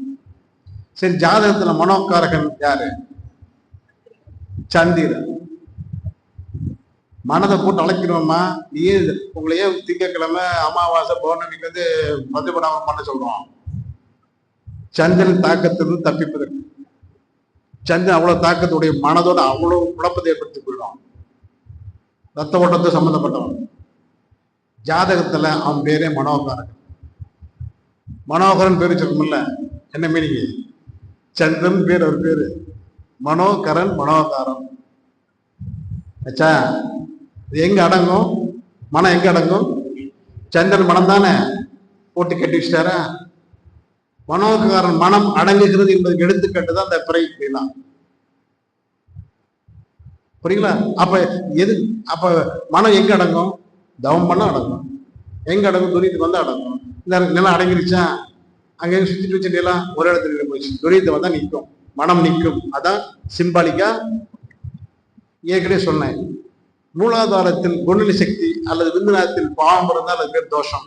Speaker 2: சரி, ஜாதகத்துல மனோக்காரகன் யாரு? சந்திரன். மனதை போட்டு அழைக்கிறோமா? ஏன் உங்களையே திங்கக்கிழமை அமாவாசை பௌர்ணமிக்கு வந்து மதுபடாம பண்ண சொல்றோம்? சந்திரன் தாக்கத்திலிருந்து தப்பிப்பதற்கு. சந்திரன் அவ்வளவு தாக்கத்துடைய மனதோட அவ்வளவு குழப்பத்தை ஏற்படுத்தி கொள்ளும். ரத்த ஓட்டத்தை சம்பந்தப்பட்டவன். ஜாதகத்துல அவன் பேரே மனோகாரன். மனோகரன் பேரு சொல்லணும்ல, என்ன மீனிங்க? சந்திரன் பேர், அவர் பேரு மனோகரன், மனோகாரன். ஆச்சா? இது எங்க அடங்கும்? மனம் எங்க அடங்கும்? சந்திரன் மனம் தானே போட்டு கட்டி வச்சிட்டாரா? மனோகாரன் மனம் அடங்குகிறது என்பதுக்கு எடுத்துக்கட்டுதான் அந்த பிறை. புரியுங்களா? அப்ப எது அப்ப மனம் எங்க அடங்கும்? தவம் பண்ண அடங்கும். எங்க அடங்கும்? துரியத்துக்கு வந்தா அடங்கும். இந்த நிலம் அடங்கிருச்சா, அங்கே சுத்திட்டு வச்சுட்டேலாம் ஒரு இடத்துல போயிடுச்சு. துரியத்தை வந்தா நிற்கும், மனம் நிற்கும். அதான் சிம்பாலிக்கா ஏற்கனவே சொன்னேன். மூலாதாரத்தில் குணலி சக்தி அல்லது விந்துநாதத்தில் பாவம் இருந்தால் அது பேர் தோஷம்.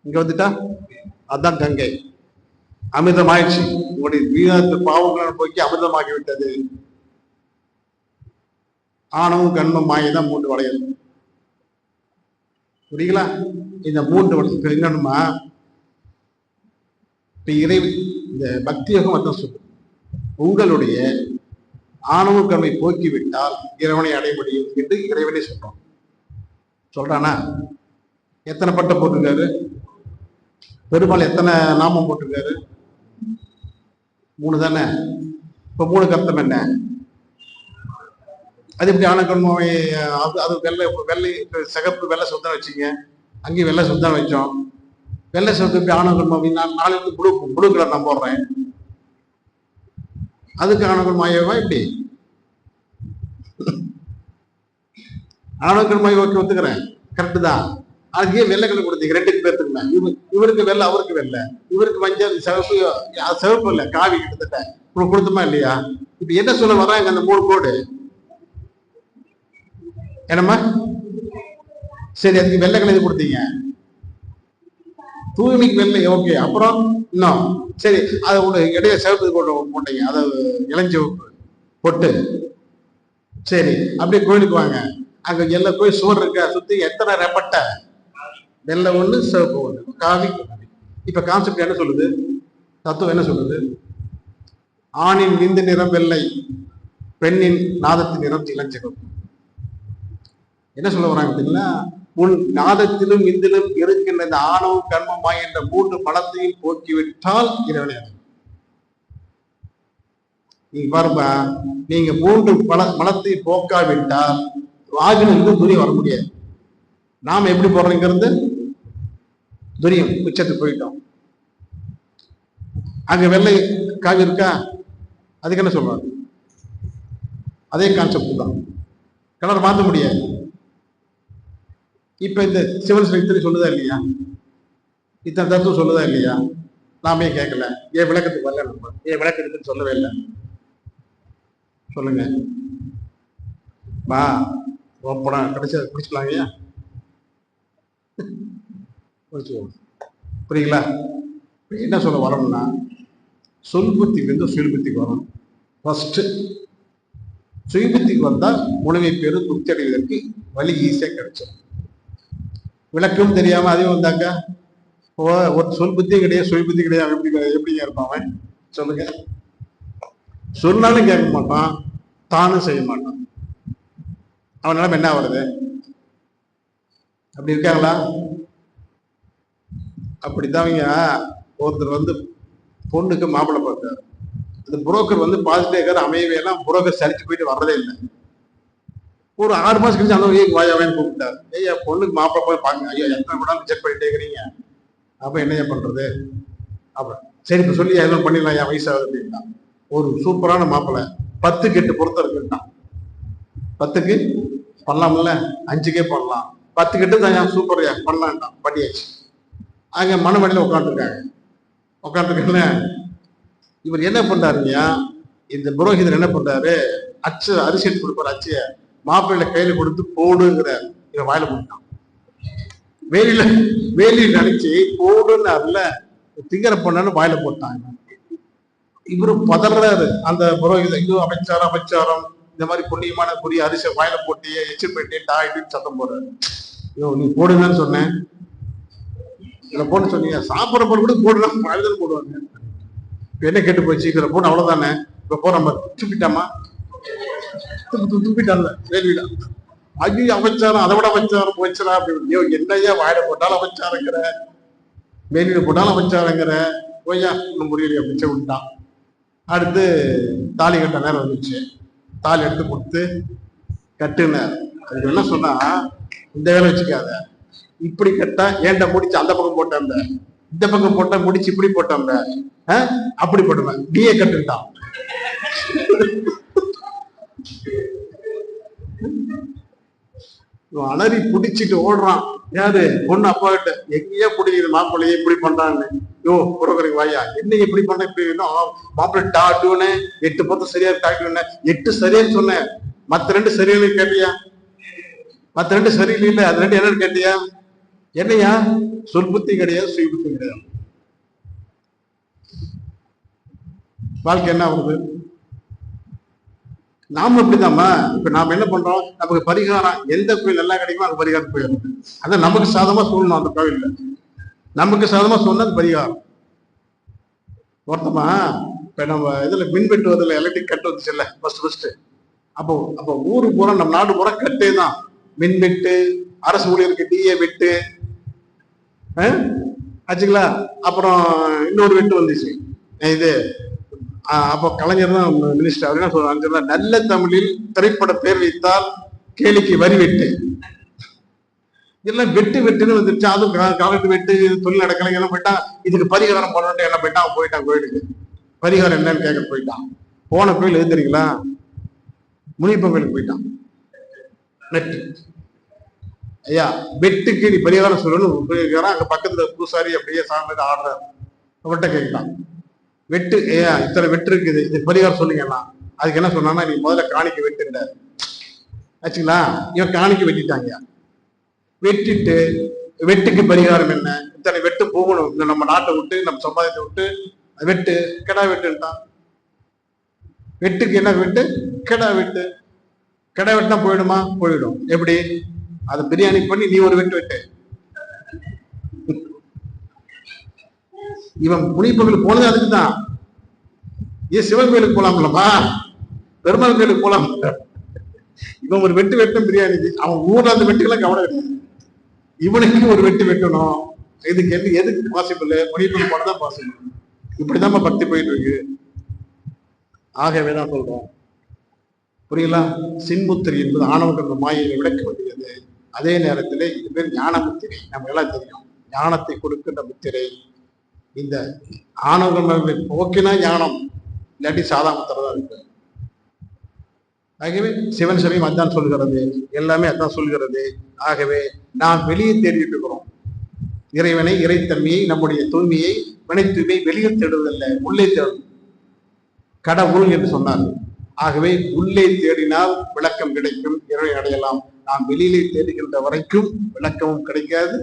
Speaker 2: இங்க வந்துட்டா அதான் கங்கை. அமிர்தம் ஆயிடுச்சு. உங்களுடைய வீணாத்து பாவங்களை போக்கி அமிர்தமாகி விட்டது. ஆணவம் கண்மம் மாயதான் 3 வளையல். புரியுங்களா? இந்த 3 வளையல் என்னன்னுமா, இப்ப இந்த பக்தி யோகம் அதான் சொல்லுது. உங்களுடைய ஆணவ கண்மை போக்கிவிட்டால் இறைவனை அடைய முடியும் என்று இறைவனே சொல்றோம். சொல்றானா? எத்தனை பட்டம் போட்டிருக்காரு பெருமாள்? எத்தனை நாமம் போட்டிருக்காரு? 3 தானே. இப்ப 3 அர்த்தம் என்ன? அது எப்படி ஆணக்கண்மை? அது வெள்ளை சிகப்பு வெள்ளை சொத்தம் வச்சுங்க. அங்கேயும் வெள்ளை சொத்தம் வச்சோம். வெள்ளை சொத்து எப்படி ஆணக்கண்மை அப்படின்னா, நாளைக்கு ப்ளூ கலர் நான் போடுறேன், அதுக்கு ஆணக்கண்மாயவா இப்படி? ஆணக்கண்மாய் ஓகே, ஒத்துக்கிறேன், கரெக்டு தான். அதுக்கு ஏன் வெள்ளை கலர் கொடுத்தீங்க? 2 பேர்த்துக்குமே. இவருக்கு வெள்ளை, அவருக்கு வெள்ளை. இவருக்கு மஞ்சள், சிவப்பு. சிவப்பு இல்லை, காவி கிட்டத்தட்ட கொடுத்துமா இல்லையா? இப்ப என்ன சொல்ல வர்றாங்க அந்த 3 கோடு? என்னம்மா? சரி, அதுக்கு வெள்ளை கலர் கொடுத்தீங்க, தூய்மைக்கு வெள்ளை, ஓகே. அப்புறம் இன்னும் சரி, அதை இடையே சிவப்பு போட்டீங்க, அதை இளஞ்சிவப்பு பொட்டு. சரி, அப்படியே கோயிலுக்கு வாங்க. அங்க எல்லா கோயில் சுவர் இருக்க, சுத்தி எத்தனை ரெப்பட்ட? வெள்ளை 1, சிவப்பு 1, காவி. இப்ப கான்செப்ட் என்ன சொல்லுது? தத்துவம் என்ன சொல்லுது? ஆணின் விந்து நிறம் வெள்ளை, பெண்ணின் நாதத்தின் நிறம் இளஞ்சிவப்பு. என்ன சொல்ல வராங்க பார்த்தீங்களா? உன் நாதத்திலும் விந்திலும் இருக்கின்ற இந்த ஆணவம் கர்மமாய் என்ற 3 பலத்தையும் போக்கிவிட்டால் இறைவனை அடையும். நீங்க பாருப்பா, நீங்க 3 மலத்தை போக்காவிட்டால் வாகிலிருந்து துரியம் வர முடியாது. நாம எப்படி போடுறோங்கிறது துரியம் உச்சத்துக்கு போயிட்டோம். அங்க வெள்ளை காவி இருக்கா, அதுக்கு என்ன சொல்றாரு? அதே கான்செப்ட் தான், கலர் மாற்ற முடியாது. இப்ப இந்த சிவன் இத்தனை சொல்லுதா இல்லையா? இத்தனை தத்துவம் சொல்லுதா இல்லையா? நாமே கேட்கல. ஏன் விளக்கத்துக்கு வரல? நம்ம ஏன் விளக்கத்துக்கு சொல்லவே இல்லை? சொல்லுங்க வா, படம் கிடைச்சா குடிச்சுக்கலாம். ஐயா குடிச்சுக்கோங்க. புரியுங்களா? என்ன சொல்ல வரோம்னா, சொல் புத்திக்கு சுயபுத்திக்கு வரும். ஃபர்ஸ்ட் சுயபுத்திக்கு வந்தா முழுமை பெரு திருப்தி அடைவதற்கு வழி ஈஸியா கிடைச்சிடும். விளக்கம் தெரியாம அதே வந்தாக்கா ஒரு சொல் புத்தியும் கிடையாது, சுய புத்தி கிடையாது. எப்படிங்க இருப்பான்? சொல்லுங்க. சொன்னாலும் கேட்க மாட்டான், தானும் செய்ய மாட்டான். அவனால என்ன வருது? அப்படி இருக்காங்களா? அப்படித்தாங்க. ஒருத்தர் பொண்ணுக்கு மாப்பிள்ளை பார்த்தாரு. அந்த புரோக்கர் பார்த்துட்டே இருக்காரு, அமையவேலாம். புரோக்கர் சரிச்சு போயிட்டு வர்றதே இல்லை. ஒரு 6 மாசம் கழிச்சு அந்த வாயாவேன்னு கூப்பிட்டாரு. ஐயா, பொண்ணுக்கு மாப்பிள்ளை போய் பாருங்க. ஐயா, எத்தனை கூட செக் பண்ணிட்டே இருக்கிறீங்க, அப்ப என்னையா பண்றது? அப்புறம் சரி, இப்ப சொல்லி எதுவும் பண்ணிடலாம், என் வயசாகுது அப்படின்னா. ஒரு சூப்பரான மாப்பிள்ளை 10க்கு 8 பொருத்தம் இருக்குட்டான். 10க்கு பண்ணலாம்ல, 5க்கே பண்ணலாம். 10க்கு 8 தான் சூப்பர்யா, பண்ணலான்ட்டான். பண்ணியாச்சு. அங்க மனமடியில உட்காந்துருக்கல. இவர் என்ன பண்றாருங்கய்யா, இந்த புரோகிதர் என்ன பண்றாரு, அரிசி எடுத்து கொடுப்பாரு. அச்சைய மாப்பிள்ளை கையில கொடுத்து போடுங்கிற இவன் வாயில போட்டான். வேலியில நினைச்சு போடுன்னு அதுல திங்கர பொண்ணு வாயில போட்டாங்க. இவரு பதறாரு. அந்த புரோகிதர், இது அபச்சாரம், இந்த மாதிரி புண்ணியமான புரிய அரிசி வாயில போட்டு எச்சில் போயிட்டு டாயிட்டு சத்தம் போடுறாரு. நீ போடுங்கன்னு சொன்னேன், இதுல போட்டு சொன்னீங்க. சாப்பிட்ற பொண்ணு கூட போடுறாங்க, வாயில்தான் போடுவாங்க. இப்ப என்ன கேட்டு போச்சு? இதுல போன அவ்வளவுதானே. இப்ப போ, நம்ம துப்பிட்டாமா? துப்பிட்டான்ல வேலியில. ஐயோ, அபச்சாரம், அதை விட அபச்சாரம் போச்சுடா அப்படின்னு. என்னையா வாயில போட்டாலும் அபச்சாரங்கிற, வேலியில போட்டாலும் அபச்சாரங்கிற, போய்யா இன்னும் முடியலையா பிச்சை விட்டான். அடுத்து தாலி கட்ட நேரம் வந்துச்சு. தாலி எடுத்து கொடுத்து கட்டுனார். அதுக்கு என்ன சொன்னா, இந்த வேலை வச்சுக்காத, இப்படி கட்டா ஏன்டா முடிச்சு அந்த பக்கம் போட்டாங்க, இந்த பக்கம் போட்டா முடிச்சு இப்படி போட்டாங்க, அப்படி போட்டுவேன், நீயே கட்டுட்டான். இவன் அலறி பிடிச்சிட்டு ஓடுறான். யாரு? பொண்ணு அப்பா கிட்ட. எங்கேயா பிடிக்குது மாப்பிள்ளையே இப்படி பண்றான்னு. யோ புரோக்கருக்கு வாயா, என்ன இப்படி பண்ண, இப்படி மாப்பிள்ளை டாட்டுன்னு 8 10 சரியா டாட்டுன்னு 8 சரியான்னு சொன்னேன். மத்த 2 சரியானு கேட்டியா? மத்த 2 சரியில்லை, அது 2 என்னன்னு கேட்டியா? என்னையா? சொல் புத்தி கிடையாது, சுய புத்தி கிடையாது. வாழ்க்கை என்ன ஆகுது? நாம அப்படிதாம்மா. இப்ப நாம என்ன பண்றோம்? நமக்கு பரிகாரம் எந்த கோயில் நல்லா கிடைக்குமோ அது பரிகாரம் போயிடும். அதான் நமக்கு சாதமா சொல்லணும். அந்த கோயில்ல நமக்கு சாதமா சொன்னா அது பரிகாரம். ஒருத்தமா இப்ப நம்ம இதுல மின் வெட்டுவதில் எலக்ட்ரிக் கட்டு வந்துச்சுல்ல ஃபர்ஸ்ட். அப்போ ஊரு பூரா, நம்ம நாடு பூரா கட்டே தான். மின் வெட்டு, அரசு ஊழியருக்கு டிஏ வெட்டு ஆச்சுங்களா. அப்புறம் இன்னொரு வெட்டு வந்துச்சு. இது அப்போ கலைஞர் தான் மினிஸ்டர். அவர் என்ன சொல்றாங்க? நல்ல தமிழில் திரைப்பட பேர் வைத்தால் கேளிக்கை வரி வெட்டு. இதெல்லாம் வெட்டு வெட்டுன்னு வந்துருச்சு. அதுவும் காலத்து வெட்டு, தொழில் கலைஞர் போயிட்டா இதுக்கு பரிகாரம் பண்ணணும் என்ன போயிட்டான். அவன் போயிட்டான் கோயிலுக்கு. பரிகாரம் என்னன்னு கேட்க போயிட்டான். போன கோயில் எது தெரியுங்களா? முனியப்பன் கோயிலுக்கு போயிட்டான். வெட்டு ஐயா, வெட்டுக்கு நீ பரிகாரம் சொல்லணும். அங்க பக்கத்துல பூசாரி அப்படியே சாமி ஆடுறாரு. அவர்கிட்ட கேட்கலாம், வெட்டு ஐயா இத்தனை வெட்டு இருக்குது, இது பரிகாரம் சொல்லுங்கன்னா. அதுக்கு என்ன சொன்னா, நீ முதல்ல காணிக்க வெட்டுண்டாரு ஆச்சுங்களா. இவன் காணிக்க வெட்டிட்டாங்க. வெட்டிட்டு வெட்டுக்கு பரிகாரம் என்ன? இத்தனை வெட்டு போகணும், இந்த நம்ம நாட்டை விட்டு, நம்ம சம்பாதித்தை விட்டு வெட்டு, கெடா வெட்டுன்ட்டான். வெட்டுக்கு என்ன வெட்டு? கெடா வெட்டு. கெடா வெட்டினா போயிடுமா? போயிடும். எப்படி? அதை பிரியாணி பண்ணி நீ ஒரு வெட்டு வெட்டு. இவன் முனிப்பகலுக்கு போனது அதுக்குதான். ஏன் சிவன் கோயிலுக்கு போலாம்லப்பா, பெருமாள் கோயிலுக்கு போலாம். இவன் ஒரு வெட்டு வெட்டும் பிரியாணி. அவன் ஊர்ல அந்த வெட்டுக்கெல்லாம் கவனம் கிடையாது. இவனுக்கு ஒரு வெட்டு வெட்டணும். இதுக்கு எதுக்கு பாசிபிள்? முனிப்பகல் போனதான் பாசிபிள். இப்படிதான் பக்தி போயிட்டு இருக்கு. ஆகவேதான் சொல்றோம், புரியுங்களா? சின்முத்திரை என்பது ஆணவ மாயை விளக்க வேண்டியது. அதே நேரத்தில் இது பேர் ஞான முத்திரை. நம்ம எல்லாம் தெரியும், ஞானத்தை கொடுக்கின்ற முத்திரை. இந்த ஆணவங்களை போக்கினா ஞானம், இல்லாட்டி சாதா முத்திரை தான் இருக்கு. ஆகவே சிவன் சமயம் அதான் சொல்கிறது, எல்லாமே அதான் சொல்கிறது. ஆகவே நாம் வெளியே தேடிட்டு இருக்கிறோம். இறைவனை, இறைத்தன்மையை, நம்முடைய தூய்மையை, வினை தூய்மை வெளியே தேடுவதில்லை, உள்ளே தேடும். கடவுள் என்று சொன்னார். ஆகவே உள்ளே தேடினால் விளக்கம் கிடைக்கும், இறைவனை அடையலாம். நாம் வெளியிலே தேடுகின்ற வரைக்கும் விளக்கமும் கிடைக்காது.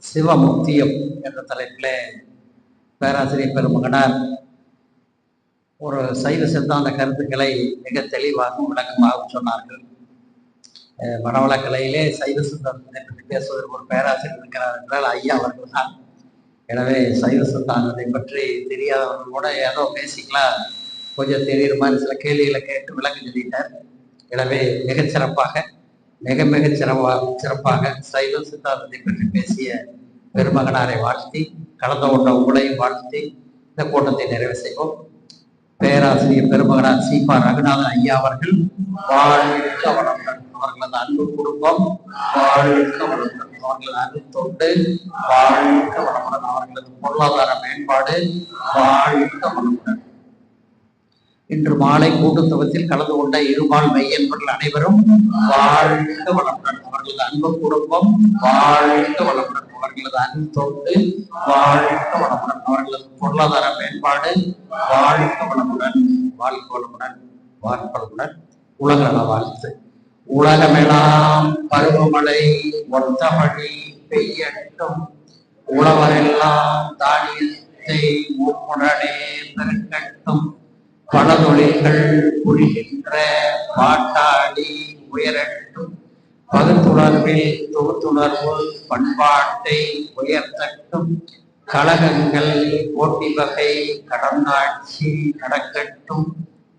Speaker 1: சிவமுக்தியம் என்ற தலைப்பிலே பேராசிரியர் பெருமகனார் ஒரு சைவ சித்தாந்த கருத்துக்களை மிக தெளிவாகவும் விளக்கமாகவும் சொன்னார்கள். மனவளக்கலையிலே சைவ சித்தாந்தத்தை பற்றி பேசுவதற்கு ஒரு பேராசிரியர் இருக்கிறார் என்றால் ஐயா அவர்கள் தான். எனவே சைவ சித்தாந்தத்தை பற்றி தெரியாதவர்கள் கூட ஏதோ பேசிக்கலாம், கொஞ்சம் தெரியுற மாதிரி சில கேள்விகளை கேட்டு விளக்கம் சொல்லிட்டார். எனவே மிகச்சிறப்பாக, மிக சிறப்பாக சைவ சித்தாந்தத்தை பற்றி பேசிய பெருமகனாரை வாழ்த்தி, கலந்து கொண்ட உங்களையும் வாழ்த்தி இந்த கூட்டத்தை நிறைவு செய்வோம். பேராசிரியர் பெருமகனார் சீபா ரகுநாதன் ஐயா அவர்கள் வாழ்க வளமுடன். அவர்களது அன்பு குடும்பம் வாழ்க வளமுடன். அவர்களது அன்பு தொண்டு வாழ்க வளமுடன். அவர்களது பொருளாதார மேம்பாடு வாழ்க வளமுடன். இன்று மாலை கூட்டுத்தவத்தில் கலந்து கொண்ட இருபால் மையன்பர்கள் அனைவரும் வாழ்க வளமுடன். அவர்களது அன்பு குடும்பம் வாழ்க வளமுடன். அவர்களது அன்பு தொண்டு வாழ்க வளமுடன். அவர்களது பொருளாதார மேம்பாடு வாழ்க வளமுடன். வாழ்க வளமுடன். வாழ்க வளமுடன். உலக நல வாழ்த்து. உலகமெல்லாம் பருவமழை ஒத்தபடி பெய்யட்டும். உழவரெல்லாம் தானியத்தை உடனே பெருக்கட்டும். பல தொழில்கள் புரிகின்ற பாட்டாளி உயரட்டும். பகுத்துணர்வில் தொகுத்துணர்வு பண்பாட்டை உயர்த்தட்டும். கழகங்கள் போட்டி வகை கடந்தாட்சி நடக்கட்டும்.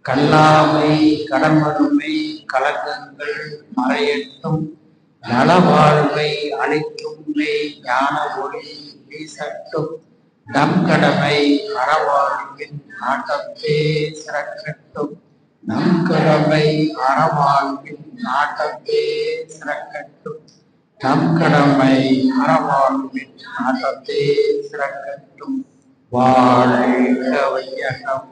Speaker 1: கல்லாமை கடன்வறுமை கழகங்கள் மறையட்டும். நலவாழ்வை அளிக்கும் ஞான ஒளி வீசட்டும். நம் கடமை அறவாழ்வின் நாட்டத்தே சிறக்கட்டும். நம் கடமை அறவாழ்வின் நாட்டத்தே சிறக்கட்டும். நம் கடமை அறவாழ்வின் நாட்டத்தே சிறக்கட்டும். வாழ்க வையகம்,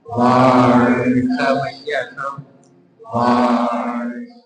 Speaker 1: வாழ்க வையகம், வாழ்க